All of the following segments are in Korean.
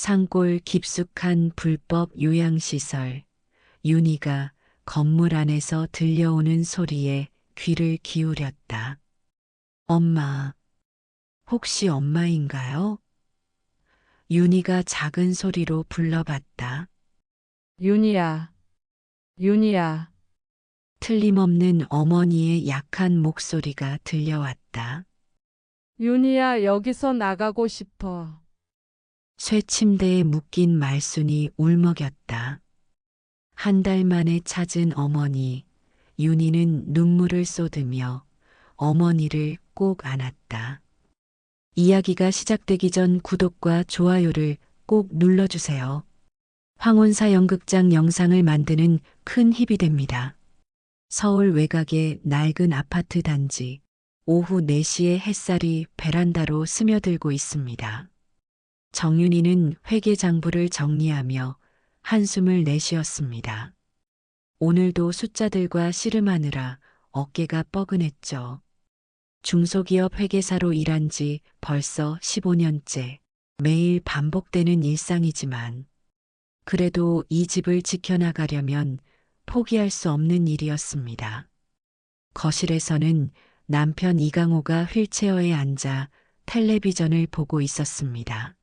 산골 깊숙한 불법 요양시설. 윤희가 건물 안에서 들려오는 소리에 귀를 기울였다. 엄마, 혹시 엄마인가요? 윤희가 작은 소리로 불러봤다. 윤희야, 윤희야, 틀림없는 어머니의 약한 목소리가 들려왔다. 윤희야, 여기서 나가고 싶어. 쇠침대에 묶인 말순이 울먹였다. 한 달 만에 찾은 어머니, 윤희는 눈물을 쏟으며 어머니를 꼭 안았다. 이야기가 시작되기 전 구독과 좋아요를 꼭 눌러주세요. 황혼사 연극장 영상을 만드는 큰 힘이 됩니다. 서울 외곽의 낡은 아파트 단지. 오후 4시에 햇살이 베란다로 스며들고 있습니다. 정윤이는 회계장부를 정리하며 한숨을 내쉬었습니다. 오늘도 숫자들과 씨름하느라 어깨가 뻐근했죠. 중소기업 회계사로 일한 지 벌써 15년째. 매일 반복되는 일상이지만 그래도 이 집을 지켜나가려면 포기할 수 없는 일이었습니다. 거실에서는 남편 이강호가 휠체어에 앉아 텔레비전을 보고 있었습니다.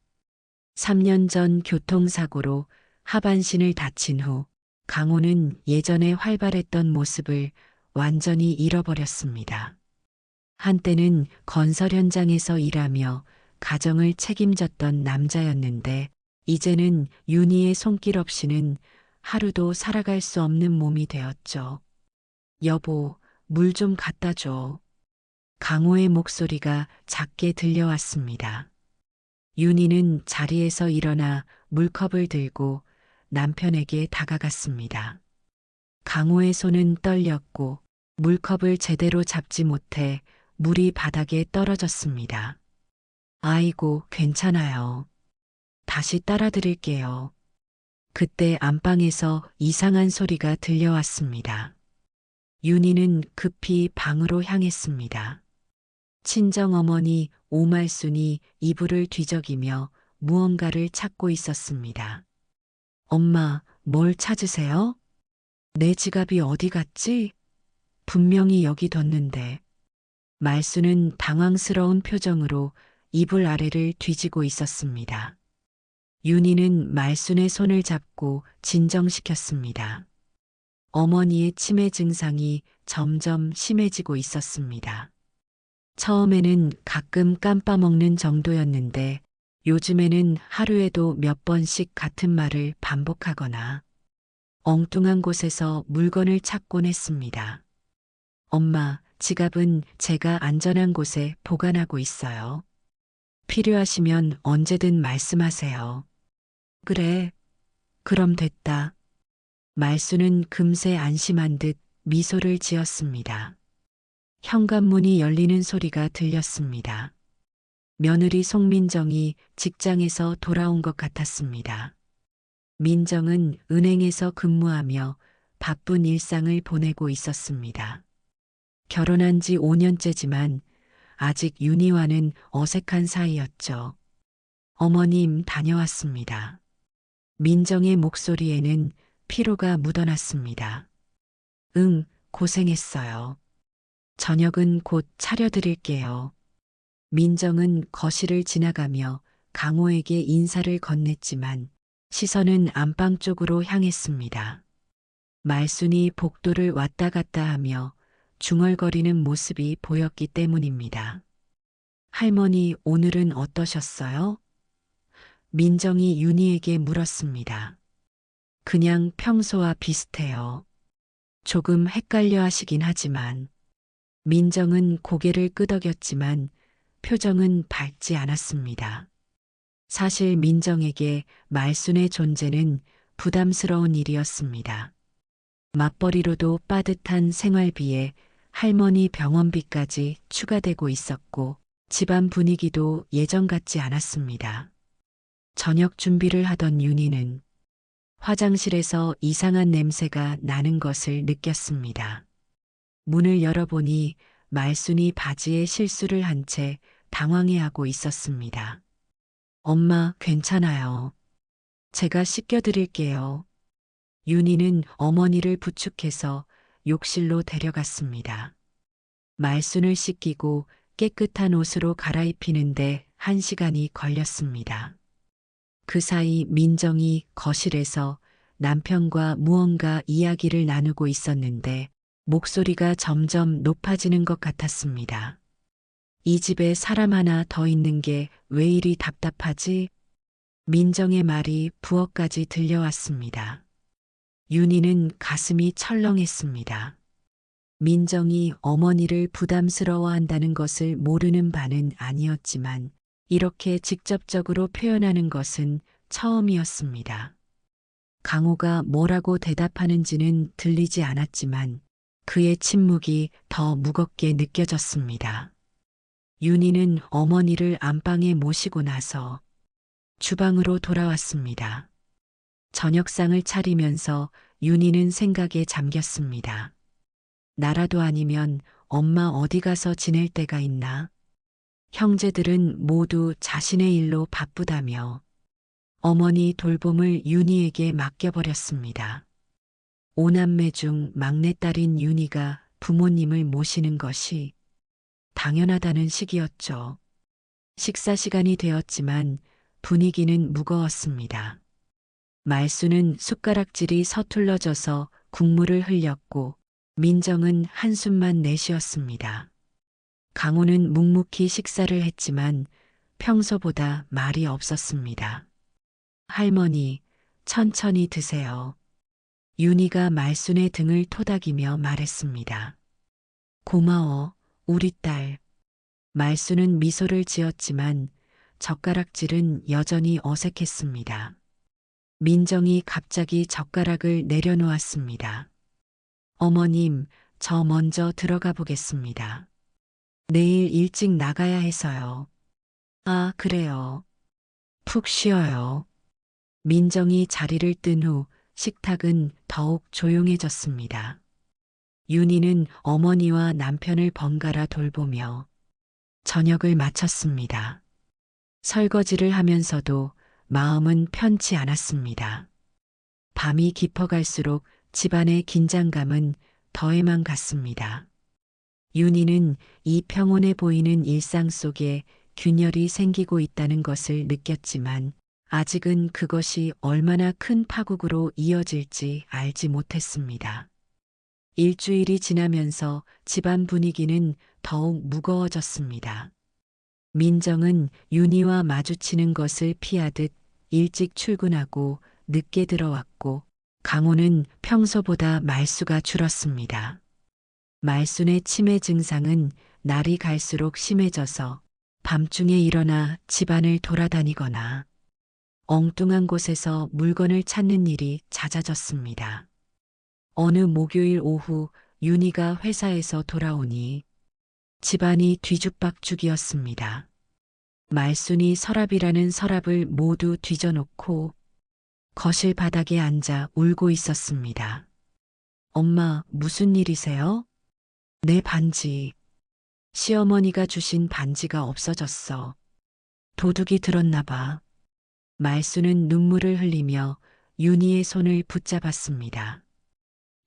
3년 전 교통사고로 하반신을 다친 후 강호는 예전에 활발했던 모습을 완전히 잃어버렸습니다. 한때는 건설 현장에서 일하며 가정을 책임졌던 남자였는데 이제는 윤희의 손길 없이는 하루도 살아갈 수 없는 몸이 되었죠. 여보, 물 좀 갖다 줘. 강호의 목소리가 작게 들려왔습니다. 윤희는 자리에서 일어나 물컵을 들고 남편에게 다가갔습니다. 강호의 손은 떨렸고 물컵을 제대로 잡지 못해 물이 바닥에 떨어졌습니다. 아이고, 괜찮아요. 다시 따라 드릴게요. 그때 안방에서 이상한 소리가 들려왔습니다. 윤희는 급히 방으로 향했습니다. 친정어머니 오말순이 이불을 뒤적이며 무언가를 찾고 있었습니다. 엄마, 뭘 찾으세요? 내 지갑이 어디 갔지? 분명히 여기 뒀는데. 말순은 당황스러운 표정으로 이불 아래를 뒤지고 있었습니다. 윤희는 말순의 손을 잡고 진정시켰습니다. 어머니의 치매 증상이 점점 심해지고 있었습니다. 처음에는 가끔 깜빠먹는 정도였는데 요즘에는 하루에도 몇 번씩 같은 말을 반복하거나 엉뚱한 곳에서 물건을 찾곤 했습니다. 엄마, 지갑은 제가 안전한 곳에 보관하고 있어요. 필요하시면 언제든 말씀하세요. 그래, 그럼 됐다. 말수는 금세 안심한 듯 미소를 지었습니다. 현관문이 열리는 소리가 들렸습니다. 며느리 송민정이 직장에서 돌아온 것 같았습니다. 민정은 은행에서 근무하며 바쁜 일상을 보내고 있었습니다. 결혼한 지 5년째지만 아직 윤희와는 어색한 사이였죠. 어머님 다녀왔습니다. 민정의 목소리에는 피로가 묻어났습니다. 응, 고생했어요. 저녁은 곧 차려드릴게요. 민정은 거실을 지나가며 강호에게 인사를 건넸지만 시선은 안방 쪽으로 향했습니다. 말순이 복도를 왔다 갔다 하며 중얼거리는 모습이 보였기 때문입니다. 할머니, 오늘은 어떠셨어요? 민정이 윤희에게 물었습니다. 그냥 평소와 비슷해요. 조금 헷갈려 하시긴 하지만 민정은 고개를 끄덕였지만 표정은 밝지 않았습니다. 사실 민정에게 말순의 존재는 부담스러운 일이었습니다. 맞벌이로도 빠듯한 생활비에 할머니 병원비까지 추가되고 있었고 집안 분위기도 예전 같지 않았습니다. 저녁 준비를 하던 윤희는 화장실에서 이상한 냄새가 나는 것을 느꼈습니다. 문을 열어보니 말순이 바지에 실수를 한 채 당황해하고 있었습니다. 엄마, 괜찮아요. 제가 씻겨드릴게요. 윤희는 어머니를 부축해서 욕실로 데려갔습니다. 말순을 씻기고 깨끗한 옷으로 갈아입히는데 1시간이 걸렸습니다. 그 사이 민정이 거실에서 남편과 무언가 이야기를 나누고 있었는데 목소리가 점점 높아지는 것 같았습니다. 이 집에 사람 하나 더 있는 게 왜 이리 답답하지? 민정의 말이 부엌까지 들려왔습니다. 윤희는 가슴이 철렁했습니다. 민정이 어머니를 부담스러워한다는 것을 모르는 바는 아니었지만 이렇게 직접적으로 표현하는 것은 처음이었습니다. 강호가 뭐라고 대답하는지는 들리지 않았지만 그의 침묵이 더 무겁게 느껴졌습니다. 윤희는 어머니를 안방에 모시고 나서 주방으로 돌아왔습니다. 저녁상을 차리면서 윤희는 생각에 잠겼습니다. 나라도 아니면 엄마 어디 가서 지낼 때가 있나? 형제들은 모두 자신의 일로 바쁘다며 어머니 돌봄을 윤희에게 맡겨버렸습니다. 오남매 중 막내딸인 윤희가 부모님을 모시는 것이 당연하다는 시기였죠. 식사 시간이 되었지만 분위기는 무거웠습니다. 말수는 숟가락질이 서툴러져서 국물을 흘렸고 민정은 한숨만 내쉬었습니다. 강호는 묵묵히 식사를 했지만 평소보다 말이 없었습니다. 할머니, 천천히 드세요. 윤희가 말순의 등을 토닥이며 말했습니다. 고마워, 우리 딸. 말순은 미소를 지었지만 젓가락질은 여전히 어색했습니다. 민정이 갑자기 젓가락을 내려놓았습니다. 어머님, 저 먼저 들어가 보겠습니다. 내일 일찍 나가야 해서요. 아, 그래요. 푹 쉬어요. 민정이 자리를 뜬 후 식탁은 더욱 조용해졌습니다. 윤희는 어머니와 남편을 번갈아 돌보며 저녁을 마쳤습니다. 설거지를 하면서도 마음은 편치 않았습니다. 밤이 깊어갈수록 집안의 긴장감은 더해만 갔습니다. 윤희는 이 평온해 보이는 일상 속에 균열이 생기고 있다는 것을 느꼈지만 아직은 그것이 얼마나 큰 파국으로 이어질지 알지 못했습니다. 일주일이 지나면서 집안 분위기는 더욱 무거워졌습니다. 민정은 윤희와 마주치는 것을 피하듯 일찍 출근하고 늦게 들어왔고 강호는 평소보다 말수가 줄었습니다. 말순의 치매 증상은 날이 갈수록 심해져서 밤중에 일어나 집안을 돌아다니거나 엉뚱한 곳에서 물건을 찾는 일이 잦아졌습니다. 어느 목요일 오후 윤희가 회사에서 돌아오니 집안이 뒤죽박죽이었습니다. 말순이 서랍이라는 서랍을 모두 뒤져놓고 거실 바닥에 앉아 울고 있었습니다. 엄마, 무슨 일이세요? 내 반지. 시어머니가 주신 반지가 없어졌어. 도둑이 들었나 봐. 말수는 눈물을 흘리며 윤희의 손을 붙잡았습니다.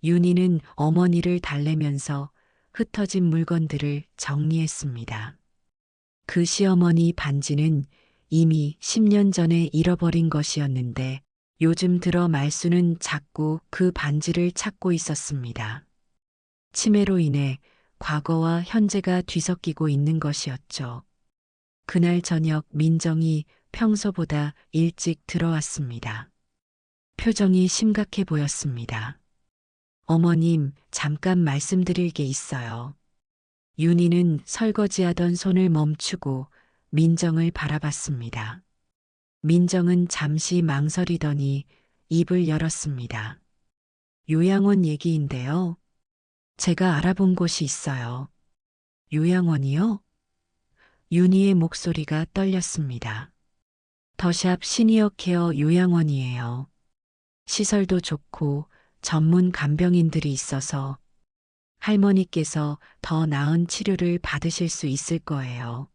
윤희는 어머니를 달래면서 흩어진 물건들을 정리했습니다. 그 시어머니 반지는 이미 10년 전에 잃어버린 것이었는데 요즘 들어 말수는 자꾸 그 반지를 찾고 있었습니다. 치매로 인해 과거와 현재가 뒤섞이고 있는 것이었죠. 그날 저녁 민정이 평소보다 일찍 들어왔습니다. 표정이 심각해 보였습니다. 어머님, 잠깐 말씀드릴 게 있어요. 윤희는 설거지하던 손을 멈추고 민정을 바라봤습니다. 민정은 잠시 망설이더니 입을 열었습니다. 요양원 얘기인데요. 제가 알아본 곳이 있어요. 요양원이요? 윤희의 목소리가 떨렸습니다. 더샵 시니어 케어 요양원이에요. 시설도 좋고 전문 간병인들이 있어서 할머니께서 더 나은 치료를 받으실 수 있을 거예요.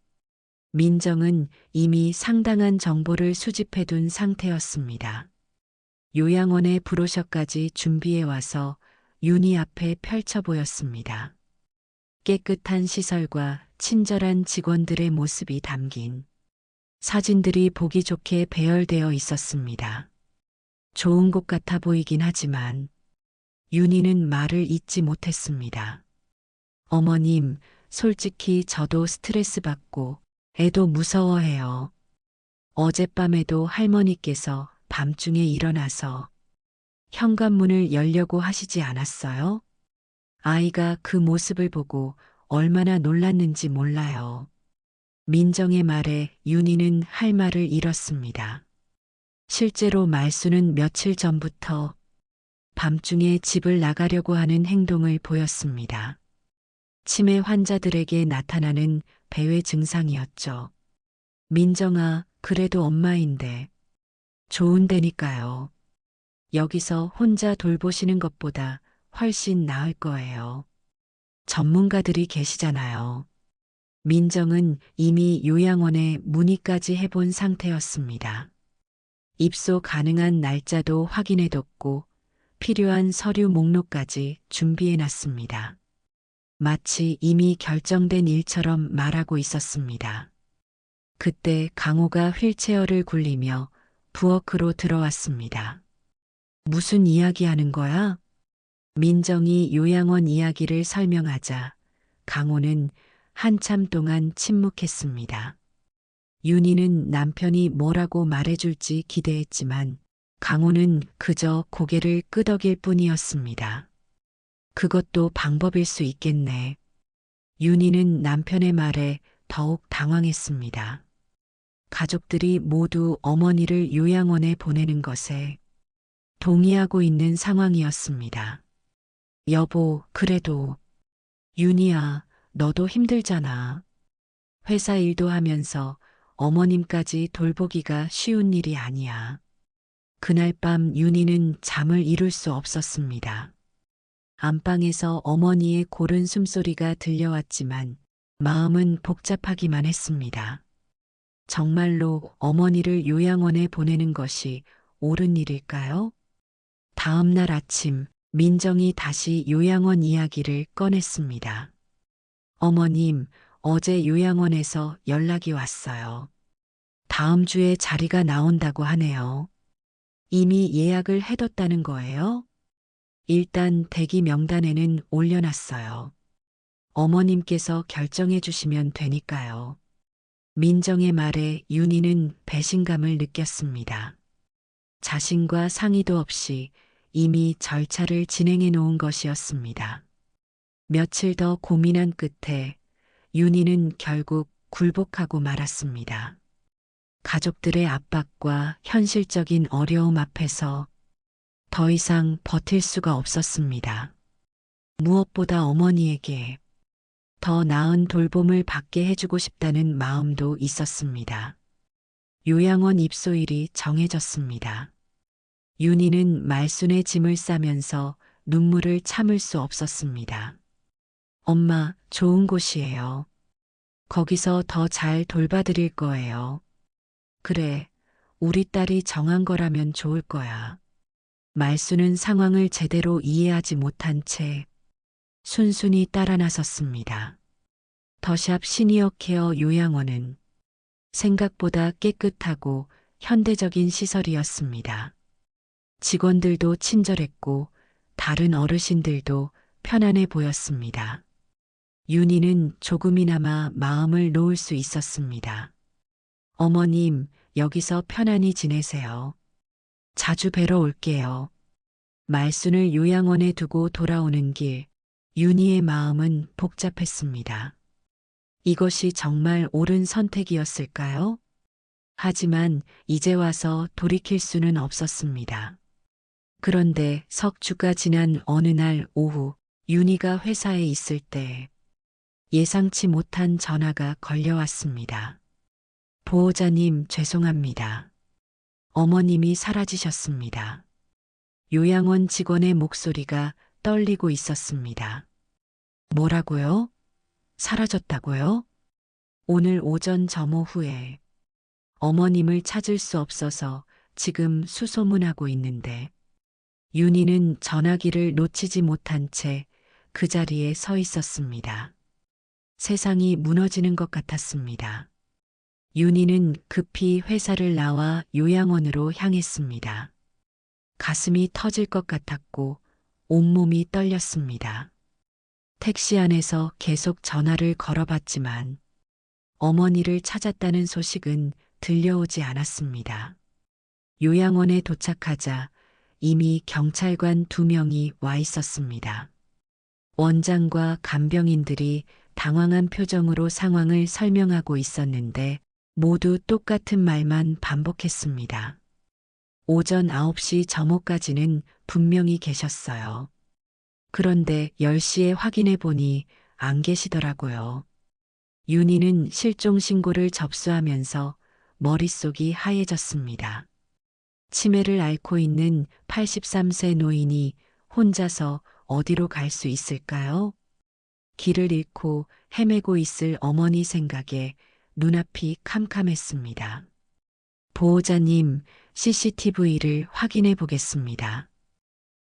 민정은 이미 상당한 정보를 수집해둔 상태였습니다. 요양원의 브로셔까지 준비해 와서 윤희 앞에 펼쳐 보였습니다. 깨끗한 시설과 친절한 직원들의 모습이 담긴 사진들이 보기 좋게 배열되어 있었습니다. 좋은 곳 같아 보이긴 하지만 윤희는 말을 잇지 못했습니다. 어머님, 솔직히 저도 스트레스 받고 애도 무서워해요. 어젯밤에도 할머니께서 밤중에 일어나서 현관문을 열려고 하시지 않았어요? 아이가 그 모습을 보고 얼마나 놀랐는지 몰라요. 민정의 말에 윤희는 할 말을 잃었습니다. 실제로 말수는 며칠 전부터 밤중에 집을 나가려고 하는 행동을 보였습니다. 치매 환자들에게 나타나는 배회 증상이었죠. 민정아, 그래도 엄마인데. 좋은데니까요. 여기서 혼자 돌보시는 것보다 훨씬 나을 거예요. 전문가들이 계시잖아요. 민정은 이미 요양원에 문의까지 해본 상태였습니다. 입소 가능한 날짜도 확인해뒀고 필요한 서류 목록까지 준비해놨습니다. 마치 이미 결정된 일처럼 말하고 있었습니다. 그때 강호가 휠체어를 굴리며 부엌으로 들어왔습니다. 무슨 이야기 하는 거야? 민정이 요양원 이야기를 설명하자 강호는 한참 동안 침묵했습니다. 윤희는 남편이 뭐라고 말해줄지 기대했지만 강호는 그저 고개를 끄덕일 뿐이었습니다. 그것도 방법일 수 있겠네. 윤희는 남편의 말에 더욱 당황했습니다. 가족들이 모두 어머니를 요양원에 보내는 것에 동의하고 있는 상황이었습니다. 여보, 그래도 윤희야, 너도 힘들잖아. 회사 일도 하면서 어머님까지 돌보기가 쉬운 일이 아니야. 그날 밤 윤희는 잠을 이룰 수 없었습니다. 안방에서 어머니의 고른 숨소리가 들려왔지만 마음은 복잡하기만 했습니다. 정말로 어머니를 요양원에 보내는 것이 옳은 일일까요? 다음 날 아침 민정이 다시 요양원 이야기를 꺼냈습니다. 어머님, 어제 요양원에서 연락이 왔어요. 다음 주에 자리가 나온다고 하네요. 이미 예약을 해뒀다는 거예요? 일단 대기 명단에는 올려놨어요. 어머님께서 결정해 주시면 되니까요. 민정의 말에 윤희는 배신감을 느꼈습니다. 자신과 상의도 없이 이미 절차를 진행해 놓은 것이었습니다. 며칠 더 고민한 끝에 윤희는 결국 굴복하고 말았습니다. 가족들의 압박과 현실적인 어려움 앞에서 더 이상 버틸 수가 없었습니다. 무엇보다 어머니에게 더 나은 돌봄을 받게 해주고 싶다는 마음도 있었습니다. 요양원 입소일이 정해졌습니다. 윤희는 말순의 짐을 싸면서 눈물을 참을 수 없었습니다. 엄마, 좋은 곳이에요. 거기서 더 잘 돌봐드릴 거예요. 그래, 우리 딸이 정한 거라면 좋을 거야. 말수는 상황을 제대로 이해하지 못한 채 순순히 따라 나섰습니다. 더샵 시니어 케어 요양원은 생각보다 깨끗하고 현대적인 시설이었습니다. 직원들도 친절했고 다른 어르신들도 편안해 보였습니다. 윤희는 조금이나마 마음을 놓을 수 있었습니다. 어머님, 여기서 편안히 지내세요. 자주 뵈러 올게요. 말순을 요양원에 두고 돌아오는 길, 윤희의 마음은 복잡했습니다. 이것이 정말 옳은 선택이었을까요? 하지만 이제 와서 돌이킬 수는 없었습니다. 그런데 석 주가 지난 어느 날 오후 윤희가 회사에 있을 때 예상치 못한 전화가 걸려왔습니다. 보호자님, 죄송합니다. 어머님이 사라지셨습니다. 요양원 직원의 목소리가 떨리고 있었습니다. 뭐라고요? 사라졌다고요? 오늘 오전 점호 후에 어머님을 찾을 수 없어서 지금 수소문하고 있는데 윤희는 전화기를 놓치지 못한 채 그 자리에 서 있었습니다. 세상이 무너지는 것 같았습니다. 윤희는 급히 회사를 나와 요양원으로 향했습니다. 가슴이 터질 것 같았고 온몸이 떨렸습니다. 택시 안에서 계속 전화를 걸어봤지만 어머니를 찾았다는 소식은 들려오지 않았습니다. 요양원에 도착하자 이미 경찰관 2명이 와 있었습니다. 원장과 간병인들이 당황한 표정으로 상황을 설명하고 있었는데 모두 똑같은 말만 반복했습니다. 오전 9시 점호까지는 분명히 계셨어요. 그런데 10시에 확인해 보니 안 계시더라고요. 윤희는 실종 신고를 접수하면서 머릿속이 하얘졌습니다. 치매를 앓고 있는 83세 노인이 혼자서 어디로 갈 수 있을까요? 길을 잃고 헤매고 있을 어머니 생각에 눈앞이 캄캄했습니다. 보호자님, CCTV를 확인해 보겠습니다.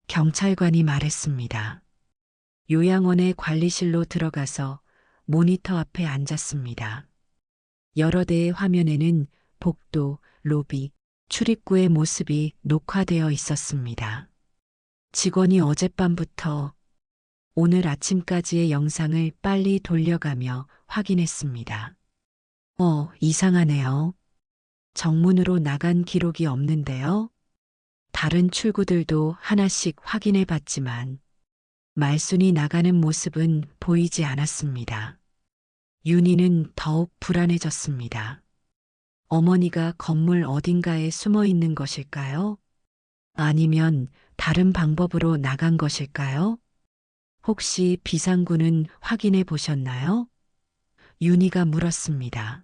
경찰관이 말했습니다. 요양원의 관리실로 들어가서 모니터 앞에 앉았습니다. 여러 대의 화면에는 복도, 로비, 출입구의 모습이 녹화되어 있었습니다. 직원이 어젯밤부터 오늘 아침까지의 영상을 빨리 돌려가며 확인했습니다. 이상하네요. 정문으로 나간 기록이 없는데요. 다른 출구들도 하나씩 확인해 봤지만 말순이 나가는 모습은 보이지 않았습니다. 윤희는 더욱 불안해졌습니다. 어머니가 건물 어딘가에 숨어 있는 것일까요? 아니면 다른 방법으로 나간 것일까요? 혹시 비상구는 확인해 보셨나요? 윤희가 물었습니다.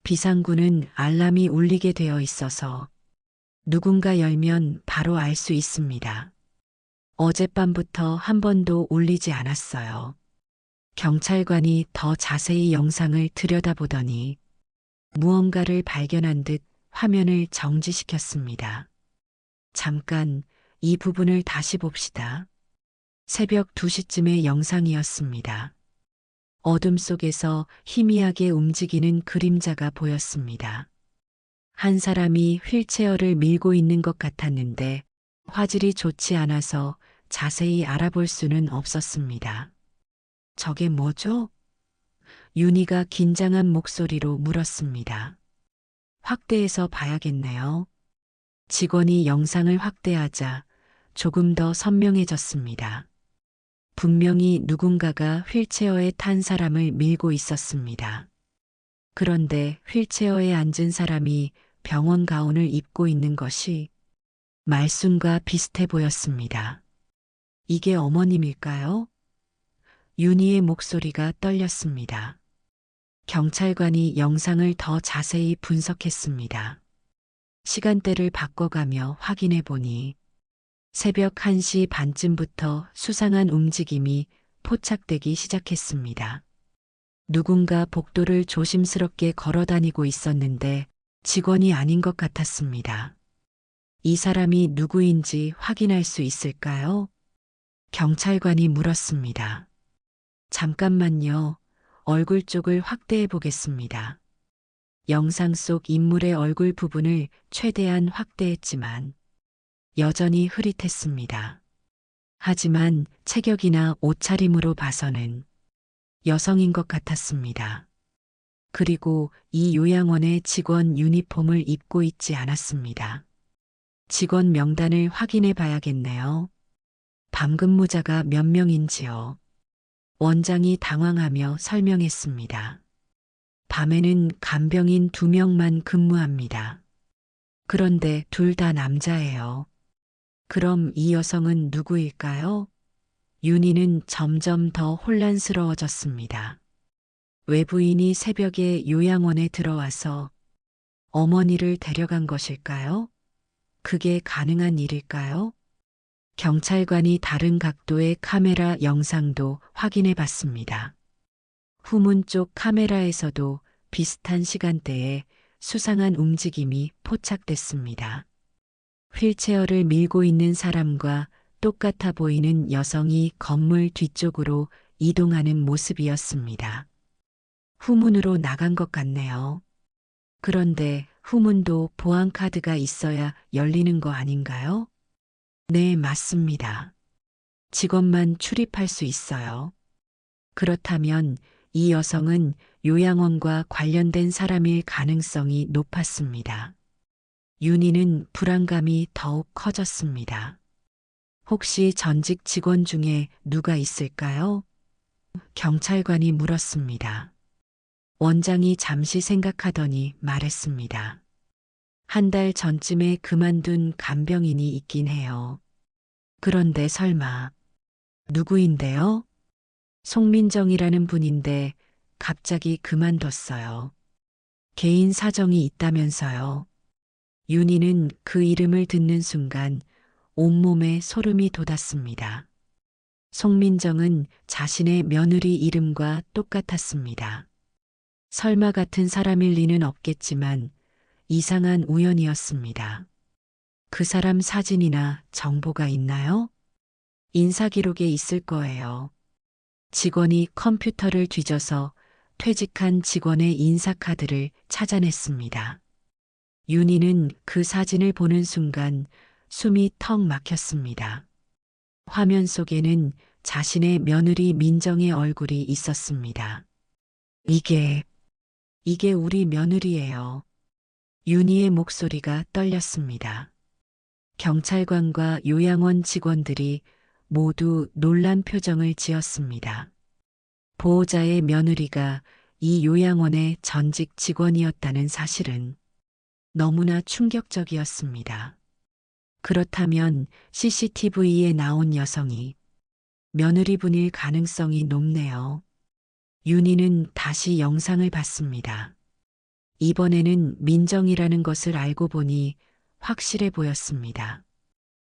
비상구는 알람이 울리게 되어 있어서 누군가 열면 바로 알 수 있습니다. 어젯밤부터 한 번도 울리지 않았어요. 경찰관이 더 자세히 영상을 들여다보더니 무언가를 발견한 듯 화면을 정지시켰습니다. 잠깐 이 부분을 다시 봅시다. 새벽 2시쯤의 영상이었습니다. 어둠 속에서 희미하게 움직이는 그림자가 보였습니다. 한 사람이 휠체어를 밀고 있는 것 같았는데 화질이 좋지 않아서 자세히 알아볼 수는 없었습니다. 저게 뭐죠? 윤희가 긴장한 목소리로 물었습니다. 확대해서 봐야겠네요. 직원이 영상을 확대하자 조금 더 선명해졌습니다. 분명히 누군가가 휠체어에 탄 사람을 밀고 있었습니다. 그런데 휠체어에 앉은 사람이 병원 가운을 입고 있는 것이 말순과 비슷해 보였습니다. 이게 어머님일까요? 윤희의 목소리가 떨렸습니다. 경찰관이 영상을 더 자세히 분석했습니다. 시간대를 바꿔가며 확인해 보니 새벽 1시 반쯤부터 수상한 움직임이 포착되기 시작했습니다. 누군가 복도를 조심스럽게 걸어 다니고 있었는데 직원이 아닌 것 같았습니다. 이 사람이 누구인지 확인할 수 있을까요? 경찰관이 물었습니다. 잠깐만요. 얼굴 쪽을 확대해 보겠습니다. 영상 속 인물의 얼굴 부분을 최대한 확대했지만 여전히 흐릿했습니다. 하지만 체격이나 옷차림으로 봐서는 여성인 것 같았습니다. 그리고 이 요양원의 직원 유니폼을 입고 있지 않았습니다. 직원 명단을 확인해 봐야겠네요. 밤근무자가 몇 명인지요. 원장이 당황하며 설명했습니다. 밤에는 간병인 2명만 근무합니다. 그런데 둘 다 남자예요. 그럼 이 여성은 누구일까요? 윤희는 점점 더 혼란스러워졌습니다. 외부인이 새벽에 요양원에 들어와서 어머니를 데려간 것일까요? 그게 가능한 일일까요? 경찰관이 다른 각도의 카메라 영상도 확인해 봤습니다. 후문 쪽 카메라에서도 비슷한 시간대에 수상한 움직임이 포착됐습니다. 휠체어를 밀고 있는 사람과 똑같아 보이는 여성이 건물 뒤쪽으로 이동하는 모습이었습니다. 후문으로 나간 것 같네요. 그런데 후문도 보안카드가 있어야 열리는 거 아닌가요? 네, 맞습니다. 직원만 출입할 수 있어요. 그렇다면 이 여성은 요양원과 관련된 사람일 가능성이 높았습니다. 윤희는 불안감이 더욱 커졌습니다. 혹시 전직 직원 중에 누가 있을까요? 경찰관이 물었습니다. 원장이 잠시 생각하더니 말했습니다. 한 달 전쯤에 그만둔 간병인이 있긴 해요. 그런데 설마 누구인데요? 송민정이라는 분인데 갑자기 그만뒀어요. 개인 사정이 있다면서요. 윤희는 그 이름을 듣는 순간 온몸에 소름이 돋았습니다. 송민정은 자신의 며느리 이름과 똑같았습니다. 설마 같은 사람일 리는 없겠지만 이상한 우연이었습니다. 그 사람 사진이나 정보가 있나요? 인사기록에 있을 거예요. 직원이 컴퓨터를 뒤져서 퇴직한 직원의 인사카드를 찾아냈습니다. 윤희는 그 사진을 보는 순간 숨이 턱 막혔습니다. 화면 속에는 자신의 며느리 민정의 얼굴이 있었습니다. 이게 우리 며느리예요. 윤희의 목소리가 떨렸습니다. 경찰관과 요양원 직원들이 모두 놀란 표정을 지었습니다. 보호자의 며느리가 이 요양원의 전직 직원이었다는 사실은 너무나 충격적이었습니다. 그렇다면 CCTV에 나온 여성이 며느리분일 가능성이 높네요. 윤희는 다시 영상을 봤습니다. 이번에는 민정이라는 것을 알고 보니 확실해 보였습니다.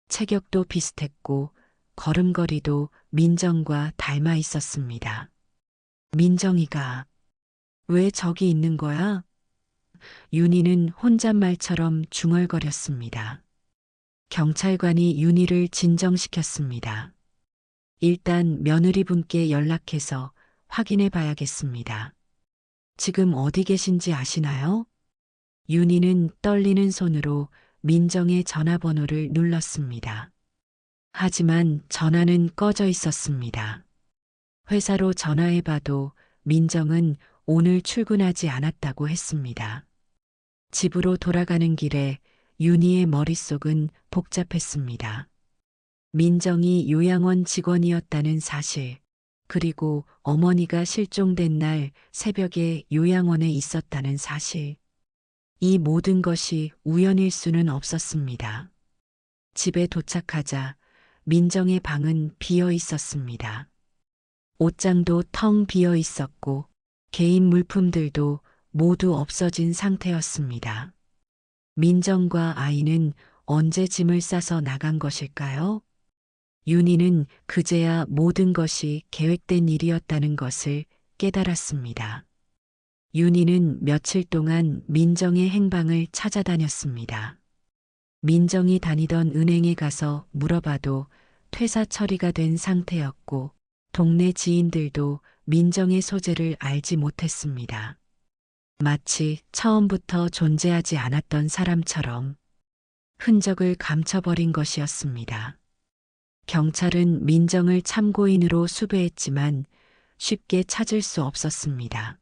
체격도 비슷했고 걸음걸이도 민정과 닮아 있었습니다. 민정이가 왜 저기 있는 거야? 윤희는 혼잣말처럼 중얼거렸습니다. 경찰관이 윤희를 진정시켰습니다. 일단 며느리분께 연락해서 확인해 봐야겠습니다. 지금 어디 계신지 아시나요? 윤희는 떨리는 손으로 민정의 전화번호를 눌렀습니다. 하지만 전화는 꺼져 있었습니다. 회사로 전화해봐도 민정은 오늘 출근하지 않았다고 했습니다. 집으로 돌아가는 길에 윤희의 머릿속은 복잡했습니다. 민정이 요양원 직원이었다는 사실, 그리고 어머니가 실종된 날 새벽에 요양원에 있었다는 사실. 이 모든 것이 우연일 수는 없었습니다. 집에 도착하자 민정의 방은 비어 있었습니다. 옷장도 텅 비어 있었고 개인 물품들도 모두 없어진 상태였습니다. 민정과 아이는 언제 짐을 싸서 나간 것일까요? 윤희는 그제야 모든 것이 계획된 일이었다는 것을 깨달았습니다. 윤희는 며칠 동안 민정의 행방을 찾아다녔습니다. 민정이 다니던 은행에 가서 물어봐도 퇴사 처리가 된 상태였고 동네 지인들도 민정의 소재를 알지 못했습니다. 마치 처음부터 존재하지 않았던 사람처럼 흔적을 감춰버린 것이었습니다. 경찰은 민정을 참고인으로 수배했지만 쉽게 찾을 수 없었습니다.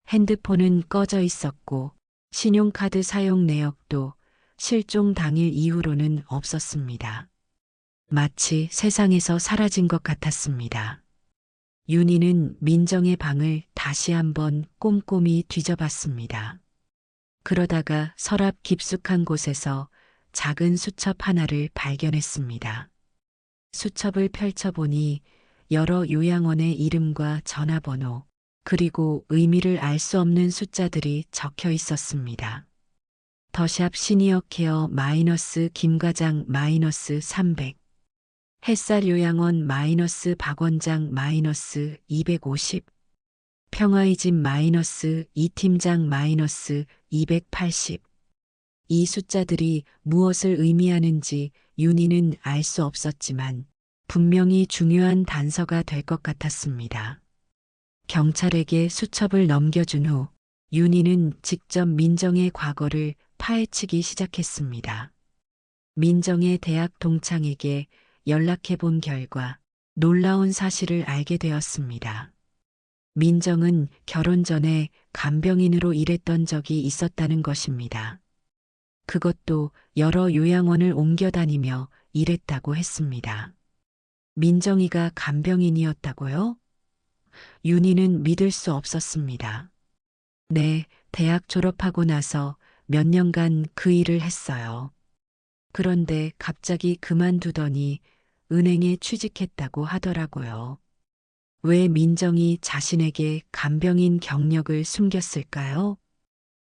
핸드폰은 꺼져 있었고 신용카드 사용 내역도 실종 당일 이후로는 없었습니다. 마치 세상에서 사라진 것 같았습니다. 윤희는 민정의 방을 다시 한번 꼼꼼히 뒤져봤습니다. 그러다가 서랍 깊숙한 곳에서 작은 수첩 하나를 발견했습니다. 수첩을 펼쳐보니 여러 요양원의 이름과 전화번호, 그리고 의미를 알 수 없는 숫자들이 적혀 있었습니다. 더샵 시니어 케어 마이너스 김과장 마이너스 300, 햇살 요양원 마이너스 박원장 마이너스 250, 평화의 집 마이너스 이팀장 마이너스 280, 이 숫자들이 무엇을 의미하는지 윤희는 알 수 없었지만 분명히 중요한 단서가 될 것 같았습니다. 경찰에게 수첩을 넘겨준 후 윤희는 직접 민정의 과거를 파헤치기 시작했습니다. 민정의 대학 동창에게 연락해 본 결과 놀라운 사실을 알게 되었습니다. 민정은 결혼 전에 간병인으로 일했던 적이 있었다는 것입니다. 그것도 여러 요양원을 옮겨 다니며 일했다고 했습니다. 민정이가 간병인이었다고요? 윤희는 믿을 수 없었습니다. 네, 대학 졸업하고 나서 몇 년간 그 일을 했어요. 그런데 갑자기 그만두더니 은행에 취직했다고 하더라고요. 왜 민정이 자신에게 간병인 경력을 숨겼을까요?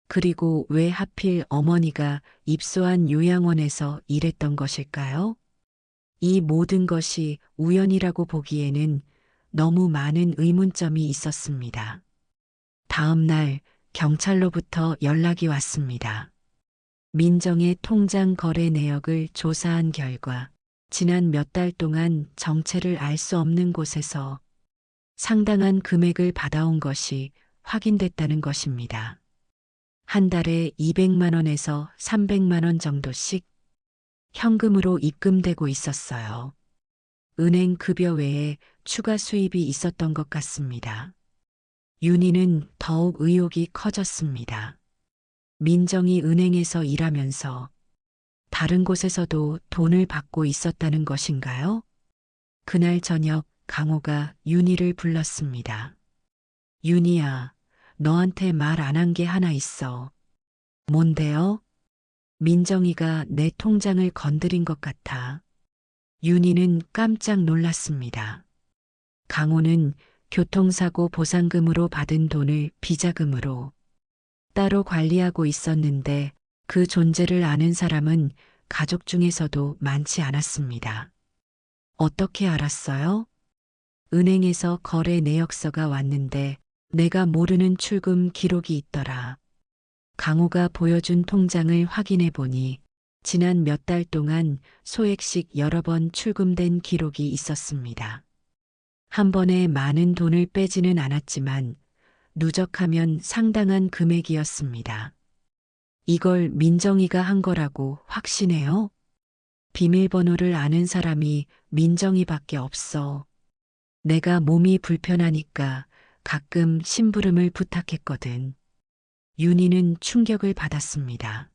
그리고 왜 하필 어머니가 입소한 요양원에서 일했던 것일까요? 이 모든 것이 우연이라고 보기에는 너무 많은 의문점이 있었습니다. 다음 날 경찰로부터 연락이 왔습니다. 민정의 통장 거래 내역을 조사한 결과 지난 몇 달 동안 정체를 알 수 없는 곳에서 상당한 금액을 받아온 것이 확인됐다는 것입니다. 한 달에 200만 원에서 300만 원 정도씩 현금으로 입금되고 있었어요. 은행 급여 외에 추가 수입이 있었던 것 같습니다. 윤희는 더욱 의혹이 커졌습니다. 민정이 은행에서 일하면서 다른 곳에서도 돈을 받고 있었다는 것인가요? 그날 저녁 강호가 윤희를 불렀습니다. 윤희야, 너한테 말 안 한 게 하나 있어. 뭔데요? 민정이가 내 통장을 건드린 것 같아. 윤희는 깜짝 놀랐습니다. 강호는 교통사고 보상금으로 받은 돈을 비자금으로 따로 관리하고 있었는데 그 존재를 아는 사람은 가족 중에서도 많지 않았습니다. 어떻게 알았어요? 은행에서 거래 내역서가 왔는데 내가 모르는 출금 기록이 있더라. 강호가 보여준 통장을 확인해 보니 지난 몇 달 동안 소액씩 여러 번 출금된 기록이 있었습니다. 한 번에 많은 돈을 빼지는 않았지만 누적하면 상당한 금액이었습니다. 이걸 민정이가 한 거라고 확신해요? 비밀번호를 아는 사람이 민정이밖에 없어. 내가 몸이 불편하니까 가끔 심부름을 부탁했거든. 윤희는 충격을 받았습니다.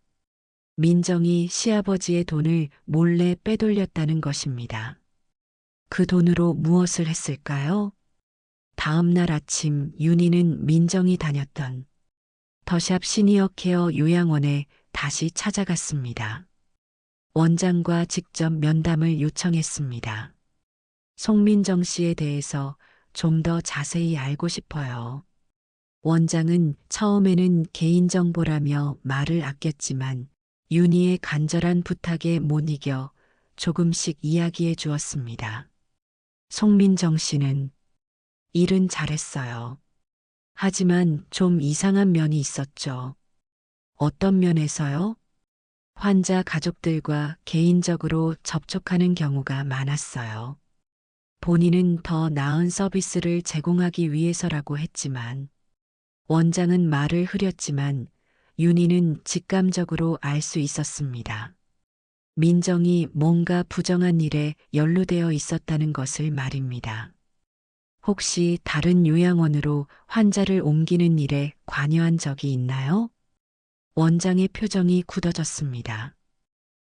민정이 시아버지의 돈을 몰래 빼돌렸다는 것입니다. 그 돈으로 무엇을 했을까요? 다음 날 아침 윤희는 민정이 다녔던 더샵 시니어 케어 요양원에 다시 찾아갔습니다. 원장과 직접 면담을 요청했습니다. 송민정 씨에 대해서 좀 더 자세히 알고 싶어요. 원장은 처음에는 개인정보라며 말을 아꼈지만 윤희의 간절한 부탁에 못 이겨 조금씩 이야기해 주었습니다. 송민정 씨는 일은 잘했어요. 하지만 좀 이상한 면이 있었죠. 어떤 면에서요? 환자 가족들과 개인적으로 접촉하는 경우가 많았어요. 본인은 더 나은 서비스를 제공하기 위해서라고 했지만 원장은 말을 흐렸지만 윤희는 직감적으로 알 수 있었습니다. 민정이 뭔가 부정한 일에 연루되어 있었다는 것을 말입니다. 혹시 다른 요양원으로 환자를 옮기는 일에 관여한 적이 있나요? 원장의 표정이 굳어졌습니다.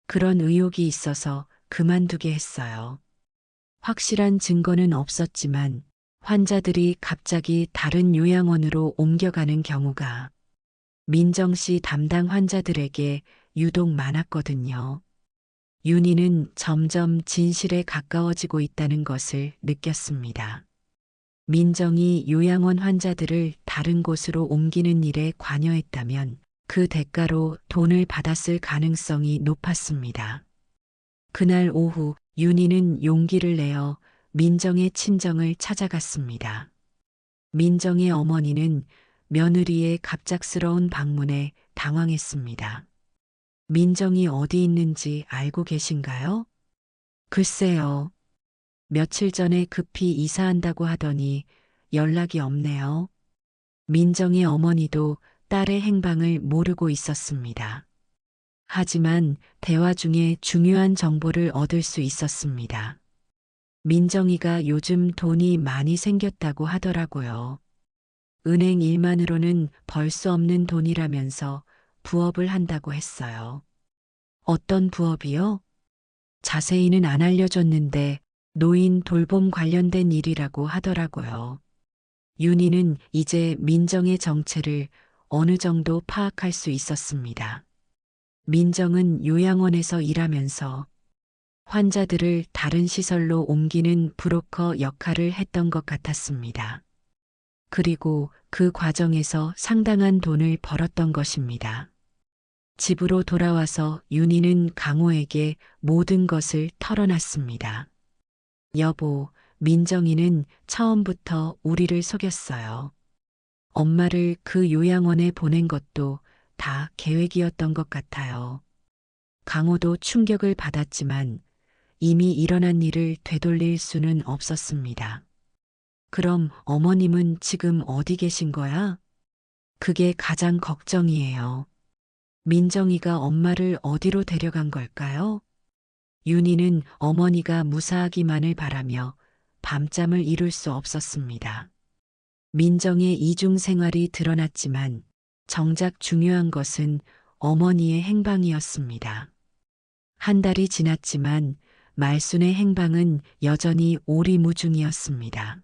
그런 의혹이 있어서 그만두게 했어요. 확실한 증거는 없었지만 환자들이 갑자기 다른 요양원으로 옮겨가는 경우가 민정 씨 담당 환자들에게 유독 많았거든요. 윤희는 점점 진실에 가까워지고 있다는 것을 느꼈습니다. 민정이 요양원 환자들을 다른 곳으로 옮기는 일에 관여했다면 그 대가로 돈을 받았을 가능성이 높았습니다. 그날 오후 윤희는 용기를 내어 민정의 친정을 찾아갔습니다. 민정의 어머니는 며느리의 갑작스러운 방문에 당황했습니다. 민정이 어디 있는지 알고 계신가요? 글쎄요. 며칠 전에 급히 이사한다고 하더니 연락이 없네요. 민정의 어머니도 딸의 행방을 모르고 있었습니다. 하지만 대화 중에 중요한 정보를 얻을 수 있었습니다. 민정이가 요즘 돈이 많이 생겼다고 하더라고요. 은행 일만으로는 벌 수 없는 돈이라면서 부업을 한다고 했어요. 어떤 부업이요? 자세히는 안 알려줬는데 노인 돌봄 관련된 일이라고 하더라고요. 윤희는 이제 민정의 정체를 어느 정도 파악할 수 있었습니다. 민정은 요양원에서 일하면서 환자들을 다른 시설로 옮기는 브로커 역할을 했던 것 같았습니다. 그리고 그 과정에서 상당한 돈을 벌었던 것입니다. 집으로 돌아와서 윤희는 강호에게 모든 것을 털어놨습니다. 여보, 민정이는 처음부터 우리를 속였어요. 엄마를 그 요양원에 보낸 것도 다 계획이었던 것 같아요. 강호도 충격을 받았지만 이미 일어난 일을 되돌릴 수는 없었습니다. 그럼 어머님은 지금 어디 계신 거야? 그게 가장 걱정이에요. 민정이가 엄마를 어디로 데려간 걸까요? 윤희는 어머니가 무사하기만을 바라며 밤잠을 이룰 수 없었습니다. 민정의 이중 생활이 드러났지만 정작 중요한 것은 어머니의 행방이었습니다. 한 달이 지났지만 말순의 행방은 여전히 오리무중이었습니다.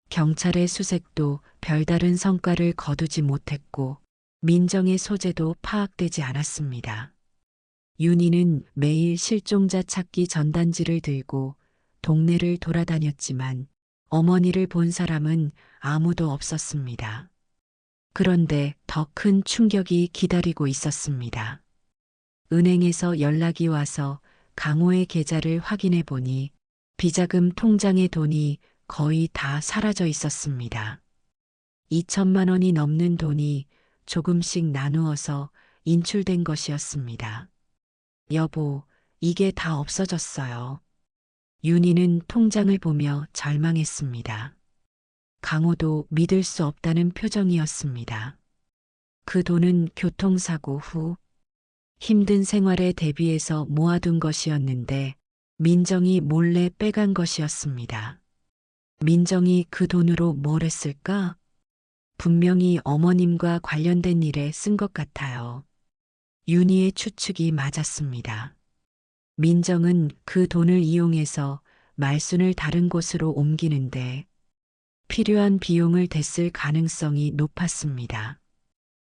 경찰의 수색도 별다른 성과를 거두지 못했고 민정의 소재도 파악되지 않았습니다. 윤희는 매일 실종자 찾기 전단지를 들고 동네를 돌아다녔지만 어머니를 본 사람은 아무도 없었습니다. 그런데 더 큰 충격이 기다리고 있었습니다. 은행에서 연락이 와서 강호의 계좌를 확인해 보니 비자금 통장의 돈이 거의 다 사라져 있었습니다. 2천만 원이 넘는 돈이 조금씩 나누어서 인출된 것이었습니다. 여보, 이게 다 없어졌어요. 윤희는 통장을 보며 절망했습니다. 강호도 믿을 수 없다는 표정이었습니다. 그 돈은 교통사고 후 힘든 생활에 대비해서 모아둔 것이었는데 민정이 몰래 빼간 것이었습니다. 민정이 그 돈으로 뭘 했을까? 분명히 어머님과 관련된 일에 쓴 것 같아요. 윤희의 추측이 맞았습니다. 민정은 그 돈을 이용해서 말순을 다른 곳으로 옮기는데 필요한 비용을 댔을 가능성이 높았습니다.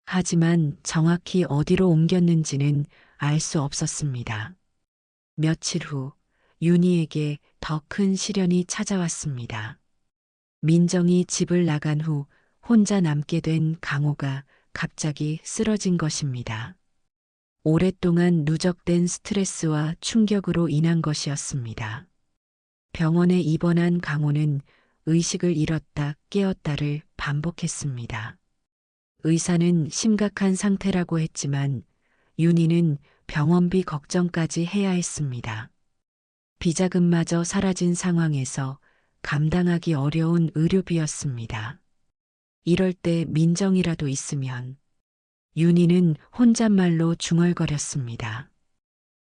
하지만 정확히 어디로 옮겼는지는 알 수 없었습니다. 며칠 후 윤희에게 더 큰 시련이 찾아왔습니다. 민정이 집을 나간 후 혼자 남게 된 강호가 갑자기 쓰러진 것입니다. 오랫동안 누적된 스트레스와 충격으로 인한 것이었습니다. 병원에 입원한 강호는 의식을 잃었다 깨었다를 반복했습니다. 의사는 심각한 상태라고 했지만 윤희는 병원비 걱정까지 해야 했습니다. 비자금마저 사라진 상황에서 감당하기 어려운 의료비였습니다. 이럴 때 민정이라도 있으면 윤희는 혼잣말로 중얼거렸습니다.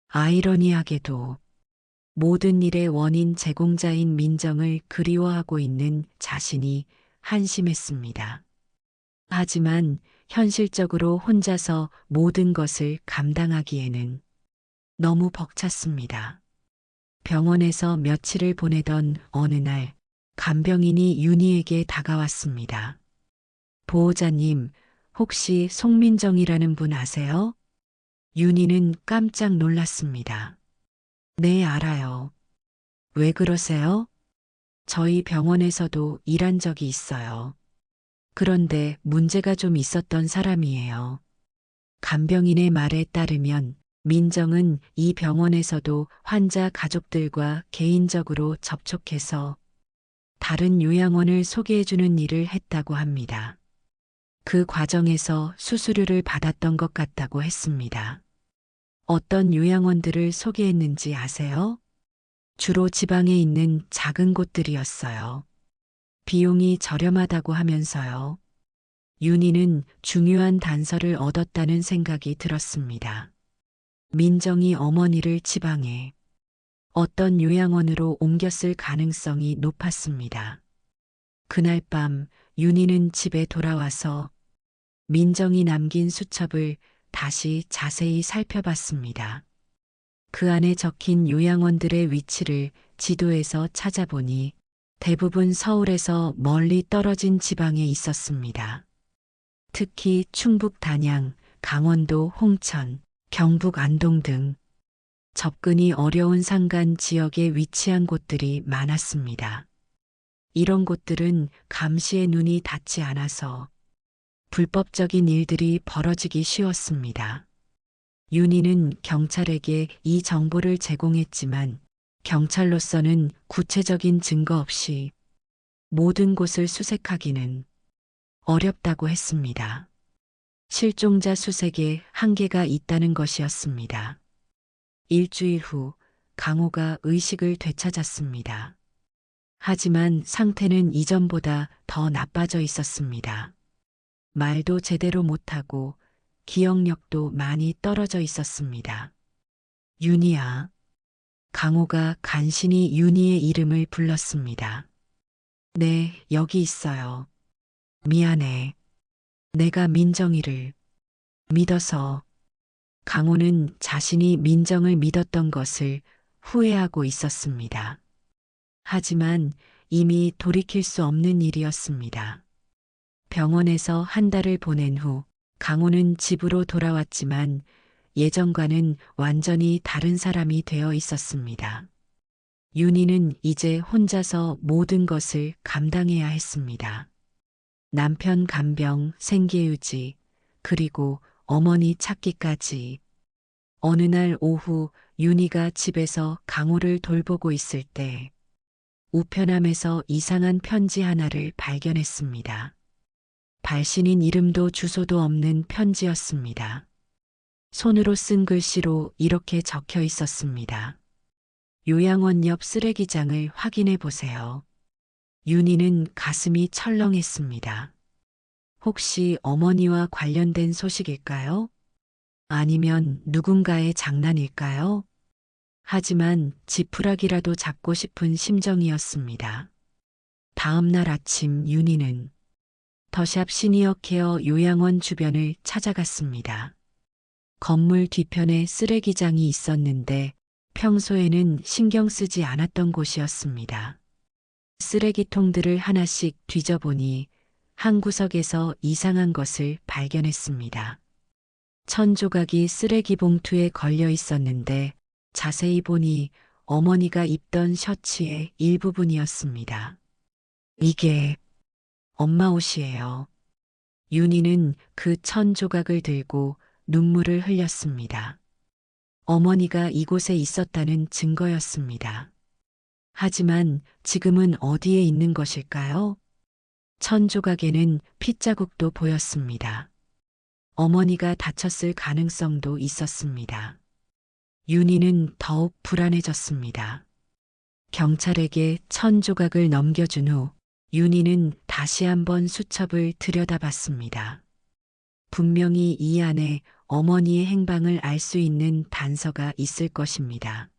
아이러니하게도 모든 일의 원인 제공자인 민정을 그리워하고 있는 자신이 한심했습니다. 하지만 현실적으로 혼자서 모든 것을 감당하기에는 너무 벅찼습니다. 병원에서 며칠을 보내던 어느 날 간병인이 윤희에게 다가왔습니다. 보호자님, 혹시 송민정이라는 분 아세요? 윤희는 깜짝 놀랐습니다. 네, 알아요. 왜 그러세요? 저희 병원에서도 일한 적이 있어요. 그런데 문제가 좀 있었던 사람이에요. 간병인의 말에 따르면 민정은 이 병원에서도 환자 가족들과 개인적으로 접촉해서 다른 요양원을 소개해주는 일을 했다고 합니다. 그 과정에서 수수료를 받았던 것 같다고 했습니다. 어떤 요양원들을 소개했는지 아세요? 주로 지방에 있는 작은 곳들이었어요. 비용이 저렴하다고 하면서요. 윤희는 중요한 단서를 얻었다는 생각이 들었습니다. 민정이 어머니를 지방에 어떤 요양원으로 옮겼을 가능성이 높았습니다. 그날 밤 윤희는 집에 돌아와서 민정이 남긴 수첩을 다시 자세히 살펴봤습니다. 그 안에 적힌 요양원들의 위치를 지도에서 찾아보니 대부분 서울에서 멀리 떨어진 지방에 있었습니다. 특히 충북 단양, 강원도 홍천, 경북 안동 등 접근이 어려운 산간 지역에 위치한 곳들이 많았습니다. 이런 곳들은 감시의 눈이 닿지 않아서 불법적인 일들이 벌어지기 쉬웠습니다. 윤희는 경찰에게 이 정보를 제공했지만 경찰로서는 구체적인 증거 없이 모든 곳을 수색하기는 어렵다고 했습니다. 실종자 수색에 한계가 있다는 것이었습니다. 일주일 후 강호가 의식을 되찾았습니다. 하지만 상태는 이전보다 더 나빠져 있었습니다. 말도 제대로 못하고 기억력도 많이 떨어져 있었습니다. 윤희야. 강호가 간신히 윤희의 이름을 불렀습니다. 네, 여기 있어요. 미안해. 내가 민정이를 믿어서. 강호는 자신이 민정을 믿었던 것을 후회하고 있었습니다. 하지만 이미 돌이킬 수 없는 일이었습니다. 병원에서 한 달을 보낸 후 강호는 집으로 돌아왔지만 예전과는 완전히 다른 사람이 되어 있었습니다. 윤희는 이제 혼자서 모든 것을 감당해야 했습니다. 남편 간병, 생계유지, 그리고 어머니 찾기까지. 어느 날 오후 윤희가 집에서 강호를 돌보고 있을 때 우편함에서 이상한 편지 하나를 발견했습니다. 발신인 이름도 주소도 없는 편지였습니다. 손으로 쓴 글씨로 이렇게 적혀 있었습니다. 요양원 옆 쓰레기장을 확인해 보세요. 윤희는 가슴이 철렁했습니다. 혹시 어머니와 관련된 소식일까요? 아니면 누군가의 장난일까요? 하지만 지푸라기라도 잡고 싶은 심정이었습니다. 다음 날 아침 윤희는 더샵 시니어 케어 요양원 주변을 찾아갔습니다. 건물 뒤편에 쓰레기장이 있었는데 평소에는 신경 쓰지 않았던 곳이었습니다. 쓰레기통들을 하나씩 뒤져보니 한 구석에서 이상한 것을 발견했습니다. 천조각이 쓰레기 봉투에 걸려 있었는데 자세히 보니 어머니가 입던 셔츠의 일부분이었습니다. 이게 엄마 옷이에요. 윤희는 그 천조각을 들고 눈물을 흘렸습니다. 어머니가 이곳에 있었다는 증거였습니다. 하지만 지금은 어디에 있는 것일까요? 천조각에는 핏자국도 보였습니다. 어머니가 다쳤을 가능성도 있었습니다. 윤희는 더욱 불안해졌습니다. 경찰에게 천조각을 넘겨준 후 윤희는 다시 한번 수첩을 들여다봤습니다. 분명히 이 안에 어머니의 행방을 알 수 있는 단서가 있을 것입니다.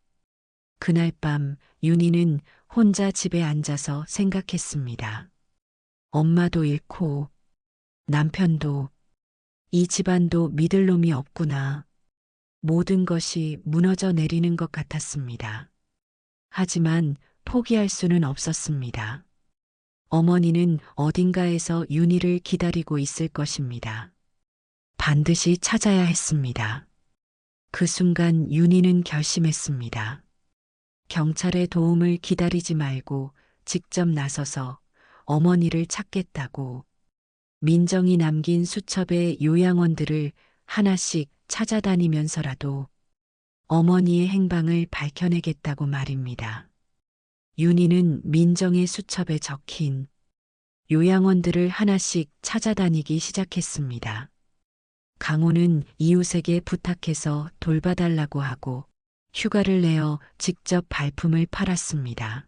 그날 밤 윤희는 혼자 집에 앉아서 생각했습니다. 엄마도 잃고 남편도 이 집안도 믿을 놈이 없구나. 모든 것이 무너져 내리는 것 같았습니다. 하지만 포기할 수는 없었습니다. 어머니는 어딘가에서 윤희를 기다리고 있을 것입니다. 반드시 찾아야 했습니다. 그 순간 윤희는 결심했습니다. 경찰의 도움을 기다리지 말고 직접 나서서 어머니를 찾겠다고. 민정이 남긴 수첩의 요양원들을 하나씩 찾아다니면서라도 어머니의 행방을 밝혀내겠다고 말입니다. 윤희는 민정의 수첩에 적힌 요양원들을 하나씩 찾아다니기 시작했습니다. 강호는 이웃에게 부탁해서 돌봐달라고 하고 휴가를 내어 직접 발품을 팔았습니다.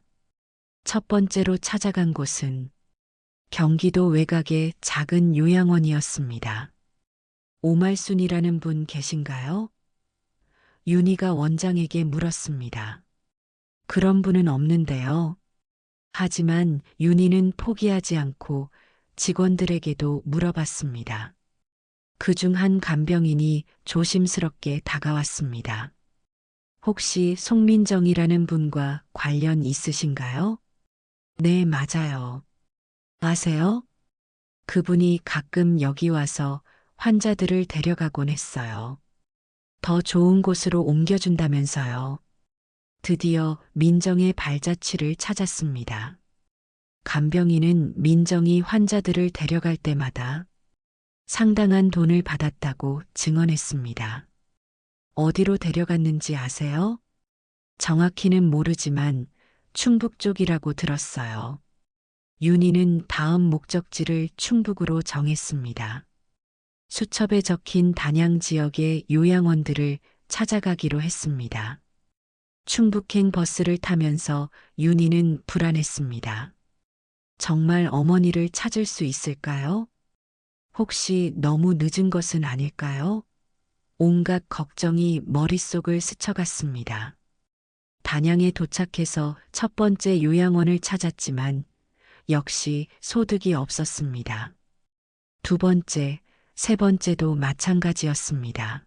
첫 번째로 찾아간 곳은 경기도 외곽의 작은 요양원이었습니다. 오말순이라는 분 계신가요? 윤희가 원장에게 물었습니다. 그런 분은 없는데요. 하지만 윤희는 포기하지 않고 직원들에게도 물어봤습니다. 그중 한 간병인이 조심스럽게 다가왔습니다. 혹시 송민정이라는 분과 관련 있으신가요? 네, 맞아요. 아세요? 그분이 가끔 여기 와서 환자들을 데려가곤 했어요. 더 좋은 곳으로 옮겨준다면서요. 드디어 민정의 발자취를 찾았습니다. 간병인은 민정이 환자들을 데려갈 때마다 상당한 돈을 받았다고 증언했습니다. 어디로 데려갔는지 아세요? 정확히는 모르지만 충북 쪽이라고 들었어요. 윤희는 다음 목적지를 충북으로 정했습니다. 수첩에 적힌 단양 지역의 요양원들을 찾아가기로 했습니다. 충북행 버스를 타면서 윤희는 불안했습니다. 정말 어머니를 찾을 수 있을까요? 혹시 너무 늦은 것은 아닐까요? 온갖 걱정이 머릿속을 스쳐갔습니다. 단양에 도착해서 첫 번째 요양원을 찾았지만 역시 소득이 없었습니다. 두 번째, 세 번째도 마찬가지였습니다.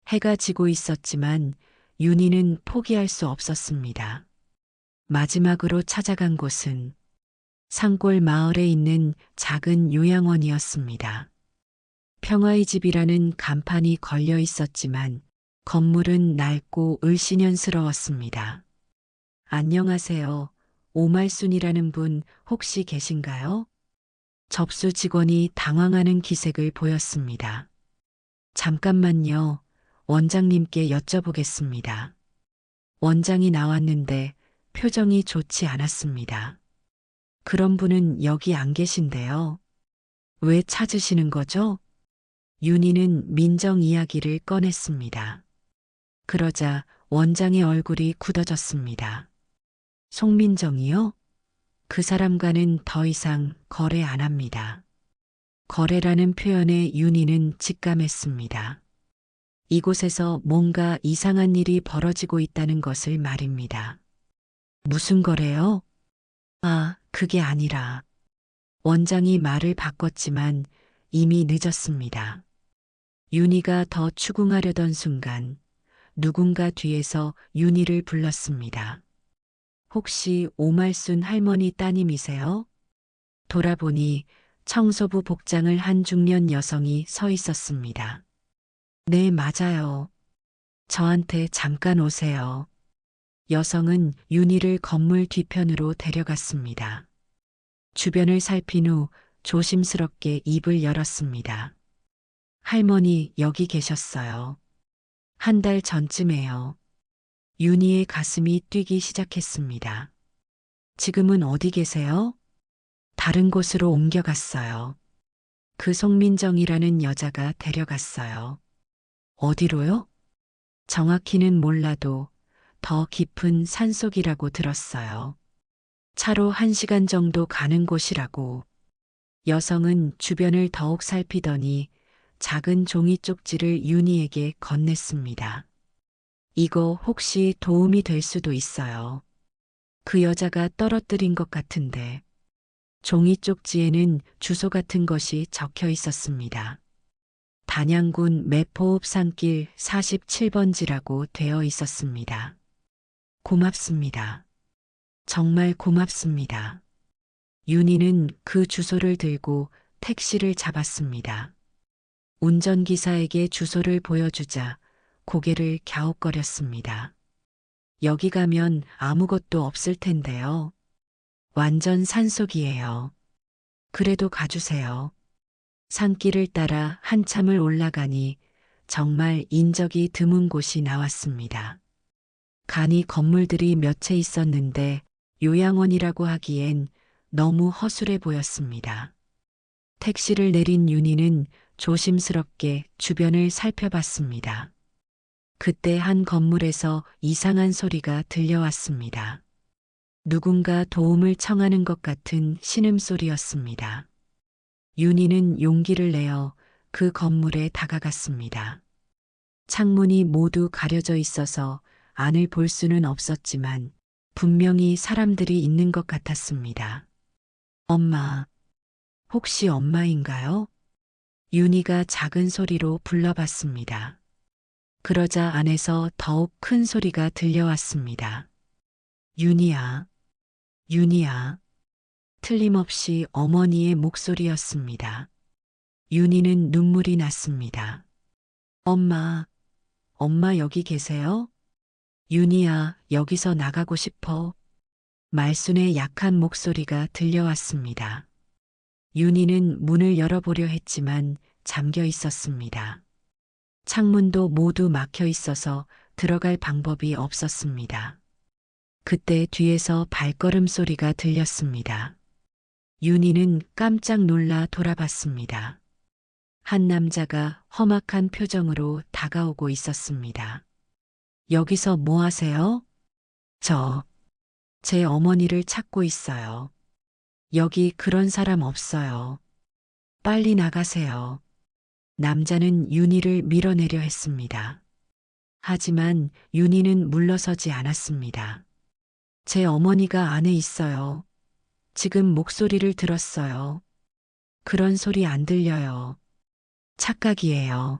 해가 지고 있었지만 윤희는 포기할 수 없었습니다. 마지막으로 찾아간 곳은 산골 마을에 있는 작은 요양원이었습니다. 평화의 집이라는 간판이 걸려 있었지만 건물은 낡고 을씨년스러웠습니다. 안녕하세요. 오말순이라는 분 혹시 계신가요? 접수 직원이 당황하는 기색을 보였습니다. 잠깐만요. 원장님께 여쭤보겠습니다. 원장이 나왔는데 표정이 좋지 않았습니다. 그런 분은 여기 안 계신데요. 왜 찾으시는 거죠? 윤희는 민정 이야기를 꺼냈습니다. 그러자 원장의 얼굴이 굳어졌습니다. 송민정이요? 그 사람과는 더 이상 거래 안 합니다. 거래라는 표현에 윤희는 직감했습니다. 이곳에서 뭔가 이상한 일이 벌어지고 있다는 것을 말입니다. 무슨 거래요? 아, 그게 아니라. 원장이 말을 바꿨지만 이미 늦었습니다. 윤희가 더 추궁하려던 순간 누군가 뒤에서 윤희를 불렀습니다. 혹시 오말순 할머니 따님이세요? 돌아보니 청소부 복장을 한 중년 여성이 서 있었습니다. 네, 맞아요. 저한테 잠깐 오세요. 여성은 윤희를 건물 뒤편으로 데려갔습니다. 주변을 살핀 후 조심스럽게 입을 열었습니다. 할머니 여기 계셨어요. 한 달 전쯤에요. 윤희의 가슴이 뛰기 시작했습니다. 지금은 어디 계세요? 다른 곳으로 옮겨갔어요. 그 송민정이라는 여자가 데려갔어요. 어디로요? 정확히는 몰라도 더 깊은 산속이라고 들었어요. 차로 1시간 정도 가는 곳이라고. 여성은 주변을 더욱 살피더니 작은 종이 쪽지를 윤희에게 건넸습니다. 이거 혹시 도움이 될 수도 있어요. 그 여자가 떨어뜨린 것 같은데. 종이 쪽지에는 주소 같은 것이 적혀 있었습니다. 단양군 매포읍 산길 47번지라고 되어 있었습니다. 고맙습니다. 정말 고맙습니다. 윤희는 그 주소를 들고 택시를 잡았습니다. 운전기사에게 주소를 보여주자 고개를 갸웃거렸습니다. 여기 가면 아무것도 없을 텐데요. 완전 산속이에요. 그래도 가주세요. 산길을 따라 한참을 올라가니 정말 인적이 드문 곳이 나왔습니다. 간이 건물들이 몇 채 있었는데 요양원이라고 하기엔 너무 허술해 보였습니다. 택시를 내린 윤희는 조심스럽게 주변을 살펴봤습니다. 그때 한 건물에서 이상한 소리가 들려왔습니다. 누군가 도움을 청하는 것 같은 신음소리였습니다. 윤희는 용기를 내어 그 건물에 다가갔습니다. 창문이 모두 가려져 있어서 안을 볼 수는 없었지만 분명히 사람들이 있는 것 같았습니다. 엄마, 혹시 엄마인가요? 윤희가 작은 소리로 불러봤습니다. 그러자 안에서 더욱 큰 소리가 들려왔습니다. 윤희야, 윤희야. 틀림없이 어머니의 목소리였습니다. 윤희는 눈물이 났습니다. 엄마, 엄마 여기 계세요? 윤희야, 여기서 나가고 싶어. 말순의 약한 목소리가 들려왔습니다. 윤희는 문을 열어보려 했지만 잠겨 있었습니다. 창문도 모두 막혀 있어서 들어갈 방법이 없었습니다. 그때 뒤에서 발걸음 소리가 들렸습니다. 윤희는 깜짝 놀라 돌아봤습니다. 한 남자가 험악한 표정으로 다가오고 있었습니다. 여기서 뭐 하세요? 제 어머니를 찾고 있어요. 여기 그런 사람 없어요. 빨리 나가세요. 남자는 윤희를 밀어내려 했습니다. 하지만 윤희는 물러서지 않았습니다. 제 어머니가 안에 있어요. 지금 목소리를 들었어요. 그런 소리 안 들려요. 착각이에요.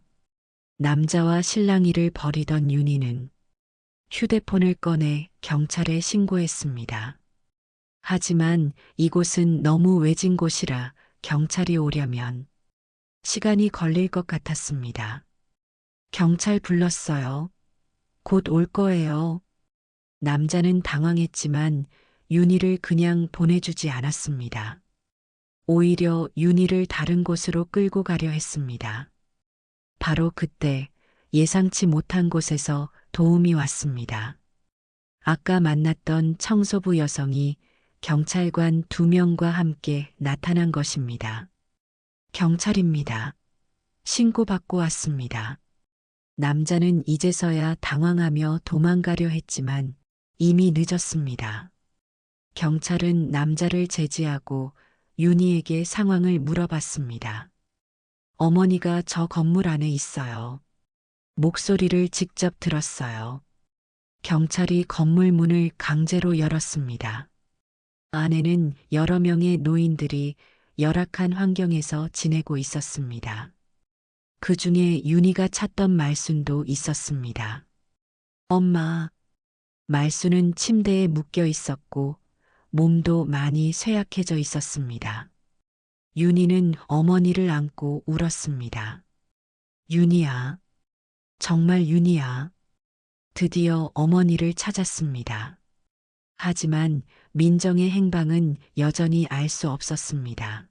남자와 실랑이를 벌이던 윤희는 휴대폰을 꺼내 경찰에 신고했습니다. 하지만 이곳은 너무 외진 곳이라 경찰이 오려면 시간이 걸릴 것 같았습니다. 경찰 불렀어요. 곧 올 거예요. 남자는 당황했지만 윤희를 그냥 보내주지 않았습니다. 오히려 윤희를 다른 곳으로 끌고 가려 했습니다. 바로 그때 예상치 못한 곳에서 도움이 왔습니다. 아까 만났던 청소부 여성이 경찰관 2명과 함께 나타난 것입니다. 경찰입니다. 신고받고 왔습니다. 남자는 이제서야 당황하며 도망가려 했지만 이미 늦었습니다. 경찰은 남자를 제지하고 윤희에게 상황을 물어봤습니다. 어머니가 저 건물 안에 있어요. 목소리를 직접 들었어요. 경찰이 건물 문을 강제로 열었습니다. 안에는 여러 명의 노인들이 열악한 환경에서 지내고 있었습니다. 그 중에 윤희가 찾던 말순도 있었습니다. 엄마, 말순은 침대에 묶여 있었고 몸도 많이 쇠약해져 있었습니다. 윤희는 어머니를 안고 울었습니다. 윤희야, 정말 윤희야. 드디어 어머니를 찾았습니다. 하지만 민정의 행방은 여전히 알 수 없었습니다.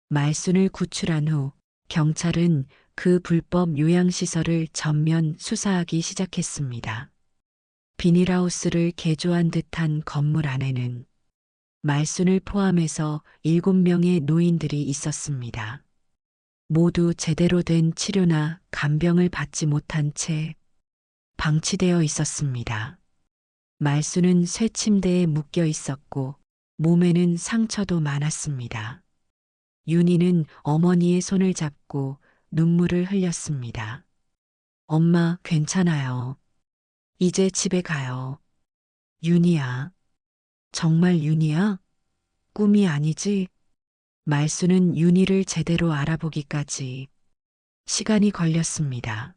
말순을 구출한 후 경찰은 그 불법 요양시설을 전면 수사하기 시작했습니다. 비닐하우스를 개조한 듯한 건물 안에는 말순을 포함해서 7명의 노인들이 있었습니다. 모두 제대로 된 치료나 간병을 받지 못한 채 방치되어 있었습니다. 말순은 쇠침대에 묶여 있었고 몸에는 상처도 많았습니다. 윤희는 어머니의 손을 잡고 눈물을 흘렸습니다. 엄마, 괜찮아요. 이제 집에 가요. 윤희야. 정말 윤희야? 꿈이 아니지? 말순은 윤희를 제대로 알아보기까지 시간이 걸렸습니다.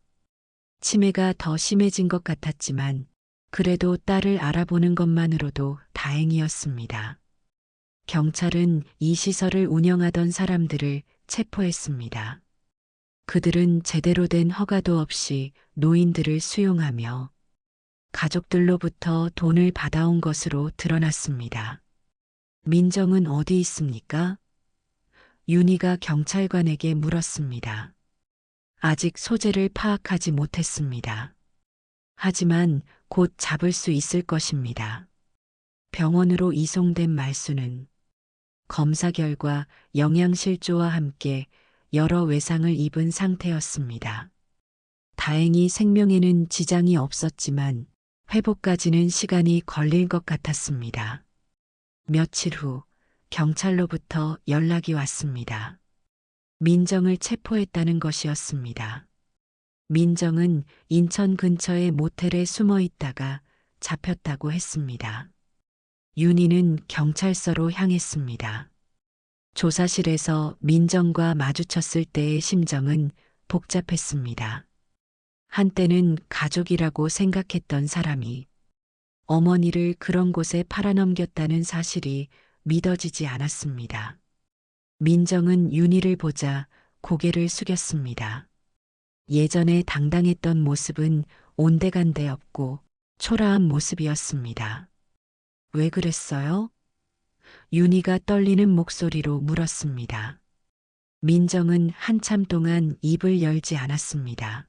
치매가 더 심해진 것 같았지만 그래도 딸을 알아보는 것만으로도 다행이었습니다. 경찰은 이 시설을 운영하던 사람들을 체포했습니다. 그들은 제대로 된 허가도 없이 노인들을 수용하며 가족들로부터 돈을 받아온 것으로 드러났습니다. 민정은 어디 있습니까? 윤희가 경찰관에게 물었습니다. 아직 소재를 파악하지 못했습니다. 하지만 곧 잡을 수 있을 것입니다. 병원으로 이송된 말순은 검사 결과 영양실조와 함께 여러 외상을 입은 상태였습니다. 다행히 생명에는 지장이 없었지만 회복까지는 시간이 걸릴 것 같았습니다. 며칠 후 경찰로부터 연락이 왔습니다. 민정을 체포했다는 것이었습니다. 민정은 인천 근처의 모텔에 숨어 있다가 잡혔다고 했습니다. 윤희는 경찰서로 향했습니다. 조사실에서 민정과 마주쳤을 때의 심정은 복잡했습니다. 한때는 가족이라고 생각했던 사람이 어머니를 그런 곳에 팔아넘겼다는 사실이 믿어지지 않았습니다. 민정은 윤희를 보자 고개를 숙였습니다. 예전에 당당했던 모습은 온데간데 없고 초라한 모습이었습니다. 왜 그랬어요? 윤희가 떨리는 목소리로 물었습니다. 민정은 한참 동안 입을 열지 않았습니다.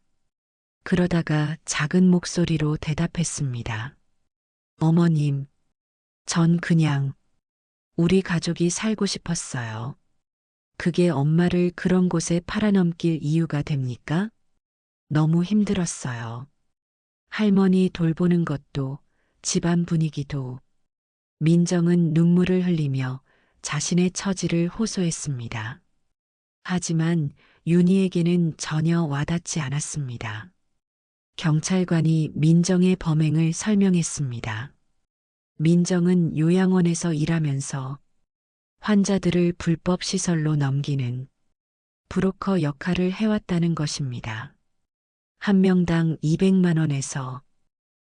그러다가 작은 목소리로 대답했습니다. 어머님, 전 그냥 우리 가족이 살고 싶었어요. 그게 엄마를 그런 곳에 팔아넘길 이유가 됩니까? 너무 힘들었어요. 할머니 돌보는 것도 집안 분위기도. 민정은 눈물을 흘리며 자신의 처지를 호소했습니다. 하지만 윤희에게는 전혀 와닿지 않았습니다. 경찰관이 민정의 범행을 설명했습니다. 민정은 요양원에서 일하면서 환자들을 불법 시설로 넘기는 브로커 역할을 해왔다는 것입니다. 한 명당 200만 원에서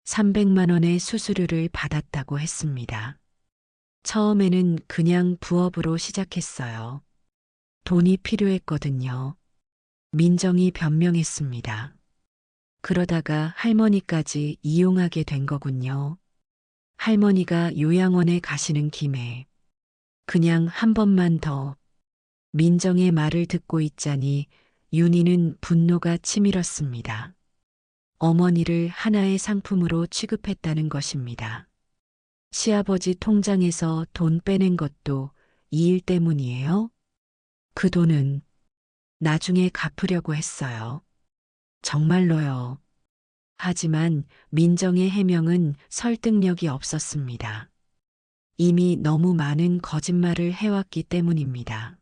300만 원의 수수료를 받았다고 했습니다. 처음에는 그냥 부업으로 시작했어요. 돈이 필요했거든요. 민정이 변명했습니다. 그러다가 할머니까지 이용하게 된 거군요. 할머니가 요양원에 가시는 김에 그냥 한 번만 더. 민정의 말을 듣고 있자니 윤희는 분노가 치밀었습니다. 어머니를 하나의 상품으로 취급했다는 것입니다. 시아버지 통장에서 돈 빼낸 것도 이 일 때문이에요? 그 돈은 나중에 갚으려고 했어요. 정말로요. 하지만 민정의 해명은 설득력이 없었습니다. 이미 너무 많은 거짓말을 해왔기 때문입니다.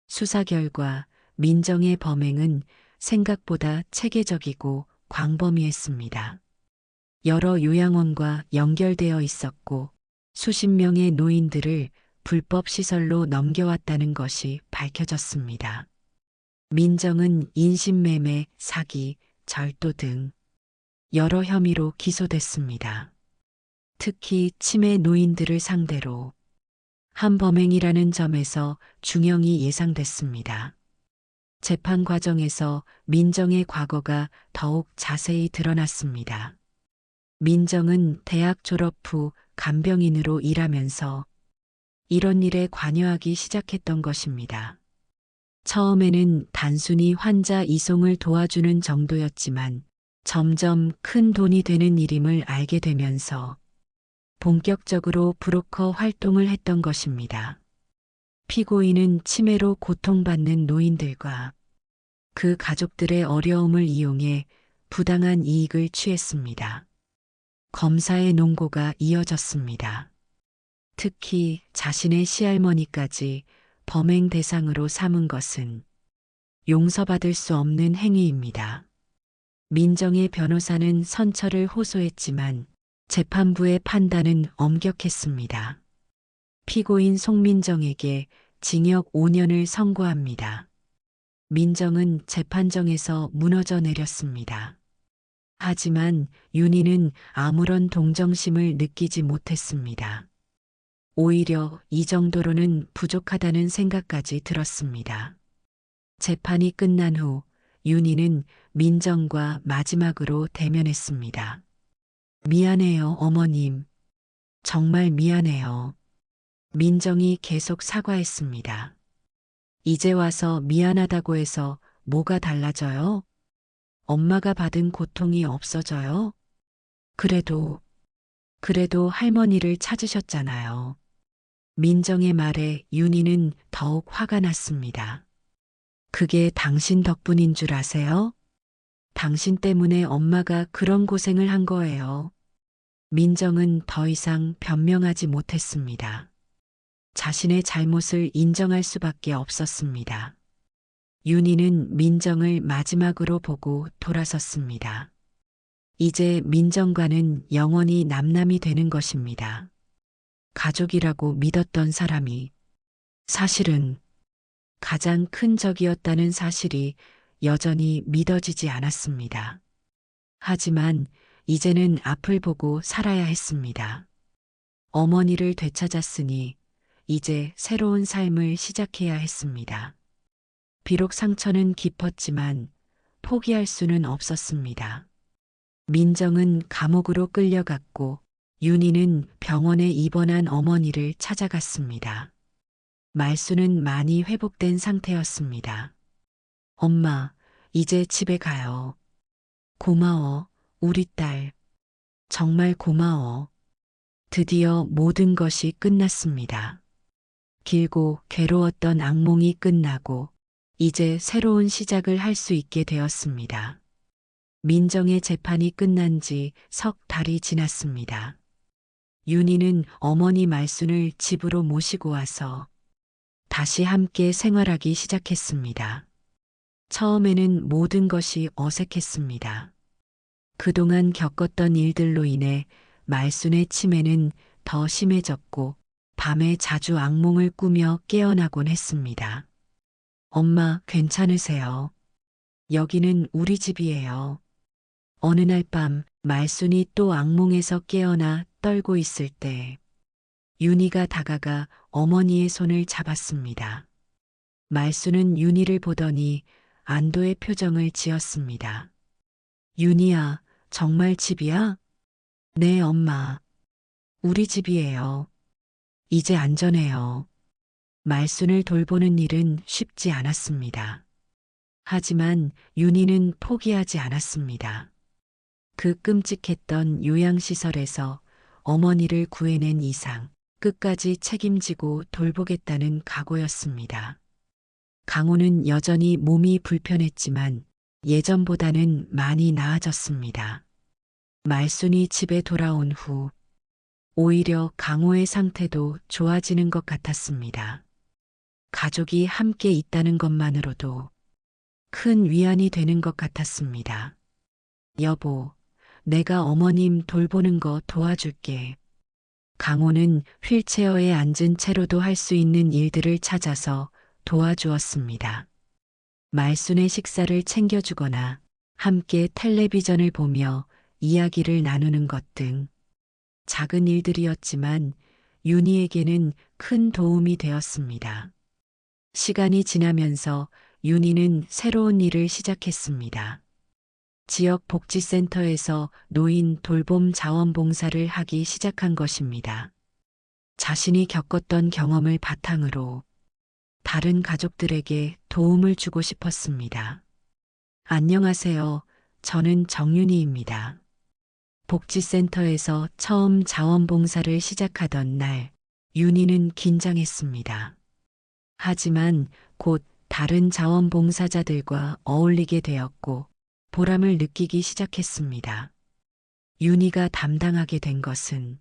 수사 결과 민정의 범행은 생각보다 체계적이고 광범위했습니다. 여러 요양원과 연결되어 있었고 수십 명의 노인들을 불법 시설로 넘겨왔다는 것이 밝혀졌습니다. 민정은 인신매매, 사기, 절도 등 여러 혐의로 기소됐습니다. 특히 치매 노인들을 상대로 한 범행이라는 점에서 중형이 예상됐습니다. 재판 과정에서 민정의 과거가 더욱 자세히 드러났습니다. 민정은 대학 졸업 후 간병인으로 일하면서 이런 일에 관여하기 시작했던 것입니다. 처음에는 단순히 환자 이송을 도와주는 정도였지만 점점 큰 돈이 되는 일임을 알게 되면서 본격적으로 브로커 활동을 했던 것입니다. 피고인은 치매로 고통받는 노인들과 그 가족들의 어려움을 이용해 부당한 이익을 취했습니다. 검사의 농고가 이어졌습니다. 특히 자신의 시할머니까지 범행 대상으로 삼은 것은 용서받을 수 없는 행위입니다. 민정의 변호사는 선처를 호소했지만 재판부의 판단은 엄격했습니다. 피고인 송민정에게 징역 5년을 선고합니다. 민정은 재판정에서 무너져 내렸습니다. 하지만 윤희는 아무런 동정심을 느끼지 못했습니다. 오히려 이 정도로는 부족하다는 생각까지 들었습니다. 재판이 끝난 후 윤희는 민정과 마지막으로 대면했습니다. 미안해요, 어머님. 정말 미안해요. 민정이 계속 사과했습니다. 이제 와서 미안하다고 해서 뭐가 달라져요? 엄마가 받은 고통이 없어져요? 그래도 할머니를 찾으셨잖아요. 민정의 말에 윤희는 더욱 화가 났습니다. 그게 당신 덕분인 줄 아세요? 당신 때문에 엄마가 그런 고생을 한 거예요. 민정은 더 이상 변명하지 못했습니다. 자신의 잘못을 인정할 수밖에 없었습니다. 윤희는 민정을 마지막으로 보고 돌아섰습니다. 이제 민정과는 영원히 남남이 되는 것입니다. 가족이라고 믿었던 사람이 사실은 가장 큰 적이었다는 사실이 여전히 믿어지지 않았습니다. 하지만 이제는 앞을 보고 살아야 했습니다. 어머니를 되찾았으니 이제 새로운 삶을 시작해야 했습니다. 비록 상처는 깊었지만 포기할 수는 없었습니다. 민정은 감옥으로 끌려갔고 윤희는 병원에 입원한 어머니를 찾아갔습니다. 말수는 많이 회복된 상태였습니다. 엄마, 이제 집에 가요. 고마워, 우리 딸. 정말 고마워. 드디어 모든 것이 끝났습니다. 길고 괴로웠던 악몽이 끝나고 이제 새로운 시작을 할 수 있게 되었습니다. 민정의 재판이 끝난 지 석 달이 지났습니다. 윤희는 어머니 말순을 집으로 모시고 와서 다시 함께 생활하기 시작했습니다. 처음에는 모든 것이 어색했습니다. 그동안 겪었던 일들로 인해 말순의 치매는 더 심해졌고 밤에 자주 악몽을 꾸며 깨어나곤 했습니다. 엄마, 괜찮으세요? 여기는 우리 집이에요. 어느 날 밤 말순이 또 악몽에서 깨어나 떨고 있을 때 윤희가 다가가 어머니의 손을 잡았습니다. 말순은 윤희를 보더니 안도의 표정을 지었습니다. 윤희야, 정말 집이야? 네, 엄마. 우리 집이에요. 이제 안전해요. 말순을 돌보는 일은 쉽지 않았습니다. 하지만 윤희는 포기하지 않았습니다. 그 끔찍했던 요양시설에서 어머니를 구해낸 이상 끝까지 책임지고 돌보겠다는 각오였습니다. 강호는 여전히 몸이 불편했지만 예전보다는 많이 나아졌습니다. 말순이 집에 돌아온 후 오히려 강호의 상태도 좋아지는 것 같았습니다. 가족이 함께 있다는 것만으로도 큰 위안이 되는 것 같았습니다. 여보, 내가 어머님 돌보는 거 도와줄게. 강호는 휠체어에 앉은 채로도 할 수 있는 일들을 찾아서 도와주었습니다. 말순의 식사를 챙겨주거나 함께 텔레비전을 보며 이야기를 나누는 것 등 작은 일들이었지만 윤희에게는 큰 도움이 되었습니다. 시간이 지나면서 윤희는 새로운 일을 시작했습니다. 지역 복지센터에서 노인 돌봄 자원봉사를 하기 시작한 것입니다. 자신이 겪었던 경험을 바탕으로 다른 가족들에게 도움을 주고 싶었습니다. 안녕하세요. 저는 정윤희입니다. 복지센터에서 처음 자원봉사를 시작하던 날, 윤희는 긴장했습니다. 하지만 곧 다른 자원봉사자들과 어울리게 되었고 보람을 느끼기 시작했습니다. 윤희가 담당하게 된 것은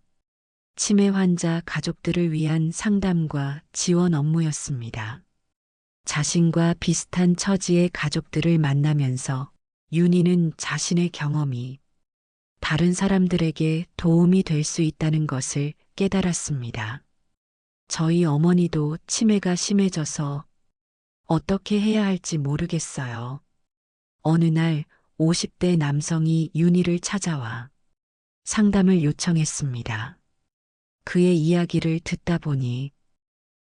치매 환자 가족들을 위한 상담과 지원 업무였습니다. 자신과 비슷한 처지의 가족들을 만나면서 윤희는 자신의 경험이 다른 사람들에게 도움이 될 수 있다는 것을 깨달았습니다. 저희 어머니도 치매가 심해져서 어떻게 해야 할지 모르겠어요. 어느 날 50대 남성이 윤희를 찾아와 상담을 요청했습니다. 그의 이야기를 듣다 보니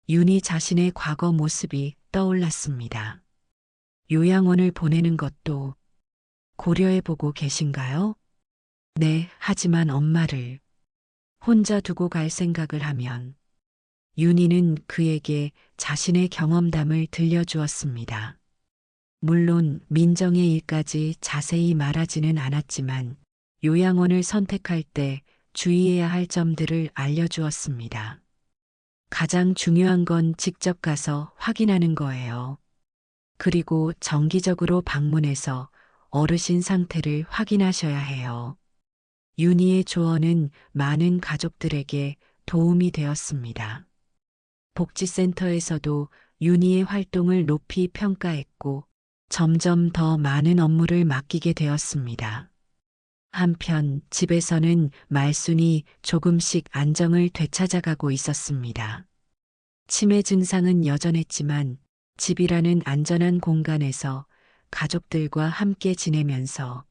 윤희 자신의 과거 모습이 떠올랐습니다. 요양원을 보내는 것도 고려해보고 계신가요? 네, 하지만 엄마를 혼자 두고 갈 생각을 하면 윤희는 그에게 자신의 경험담을 들려주었습니다. 물론 민정의 일까지 자세히 말하지는 않았지만 요양원을 선택할 때 주의해야 할 점들을 알려주었습니다. 가장 중요한 건 직접 가서 확인하는 거예요. 그리고 정기적으로 방문해서 어르신 상태를 확인하셔야 해요. 윤희의 조언은 많은 가족들에게 도움이 되었습니다. 복지센터에서도 윤희의 활동을 높이 평가했고 점점 더 많은 업무를 맡기게 되었습니다. 한편 집에서는 말순이 조금씩 안정을 되찾아가고 있었습니다. 치매 증상은 여전했지만 집이라는 안전한 공간에서 가족들과 함께 지내면서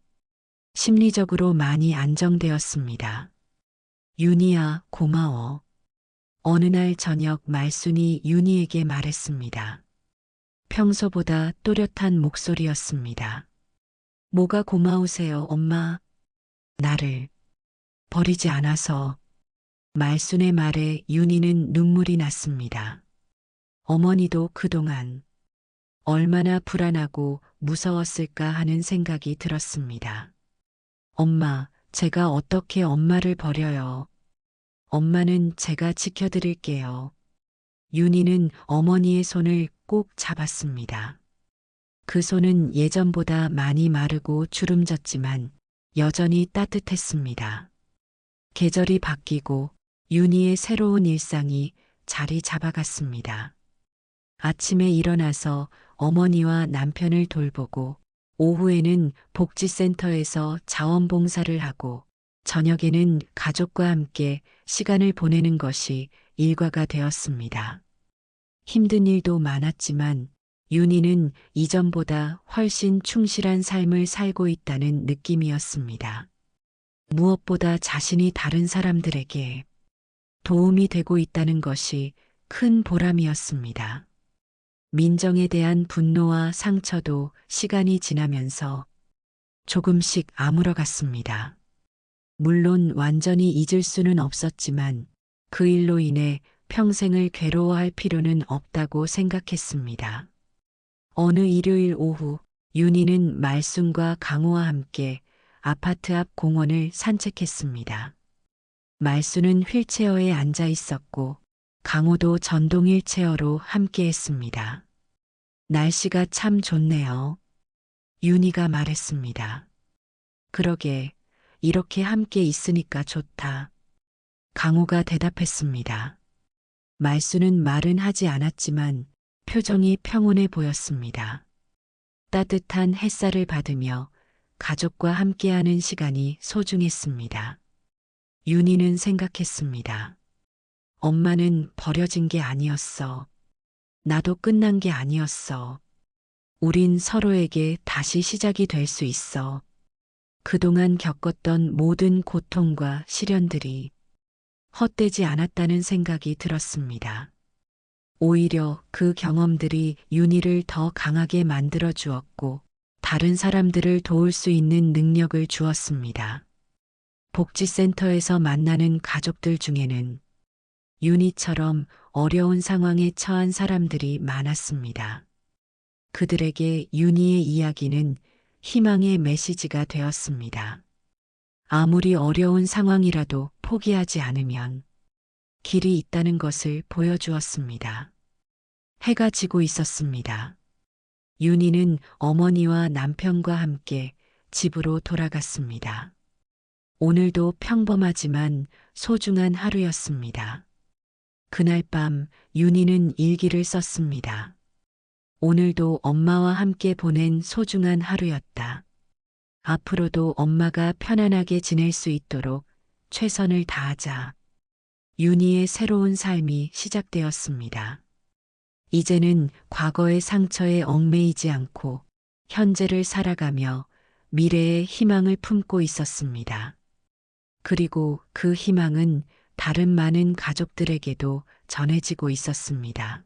심리적으로 많이 안정되었습니다. 윤희야, 고마워. 어느 날 저녁 말순이 윤희에게 말했습니다. 평소보다 또렷한 목소리였습니다. 뭐가 고마우세요, 엄마? 나를 버리지 않아서. 말순의 말에 윤희는 눈물이 났습니다. 어머니도 그동안 얼마나 불안하고 무서웠을까 하는 생각이 들었습니다. 엄마, 제가 어떻게 엄마를 버려요? 엄마는 제가 지켜드릴게요. 윤희는 어머니의 손을 꼭 잡았습니다. 그 손은 예전보다 많이 마르고 주름졌지만 여전히 따뜻했습니다. 계절이 바뀌고 윤희의 새로운 일상이 자리 잡아갔습니다. 아침에 일어나서 어머니와 남편을 돌보고 오후에는 복지센터에서 자원봉사를 하고 저녁에는 가족과 함께 시간을 보내는 것이 일과가 되었습니다. 힘든 일도 많았지만 윤희는 이전보다 훨씬 충실한 삶을 살고 있다는 느낌이었습니다. 무엇보다 자신이 다른 사람들에게 도움이 되고 있다는 것이 큰 보람이었습니다. 민정에 대한 분노와 상처도 시간이 지나면서 조금씩 아물어갔습니다. 물론 완전히 잊을 수는 없었지만 그 일로 인해 평생을 괴로워할 필요는 없다고 생각했습니다. 어느 일요일 오후 윤희는 말순과 강호와 함께 아파트 앞 공원을 산책했습니다. 말순은 휠체어에 앉아 있었고 강호도 전동 휠체어로 함께 했습니다. 날씨가 참 좋네요. 윤희가 말했습니다. 그러게, 이렇게 함께 있으니까 좋다. 강호가 대답했습니다. 말순은 말은 하지 않았지만 표정이 평온해 보였습니다. 따뜻한 햇살을 받으며 가족과 함께하는 시간이 소중했습니다. 윤희는 생각했습니다. 엄마는 버려진 게 아니었어. 나도 끝난 게 아니었어. 우린 서로에게 다시 시작이 될 수 있어. 그동안 겪었던 모든 고통과 시련들이 헛되지 않았다는 생각이 들었습니다. 오히려 그 경험들이 윤희를 더 강하게 만들어 주었고 다른 사람들을 도울 수 있는 능력을 주었습니다. 복지센터에서 만나는 가족들 중에는 윤희처럼 어려운 상황에 처한 사람들이 많았습니다. 그들에게 윤희의 이야기는 희망의 메시지가 되었습니다. 아무리 어려운 상황이라도 포기하지 않으면 길이 있다는 것을 보여주었습니다. 해가 지고 있었습니다. 윤희는 어머니와 남편과 함께 집으로 돌아갔습니다. 오늘도 평범하지만 소중한 하루였습니다. 그날 밤 윤희는 일기를 썼습니다. 오늘도 엄마와 함께 보낸 소중한 하루였다. 앞으로도 엄마가 편안하게 지낼 수 있도록 최선을 다하자. 윤희의 새로운 삶이 시작되었습니다. 이제는 과거의 상처에 얽매이지 않고 현재를 살아가며 미래의 희망을 품고 있었습니다. 그리고 그 희망은 다른 많은 가족들에게도 전해지고 있었습니다.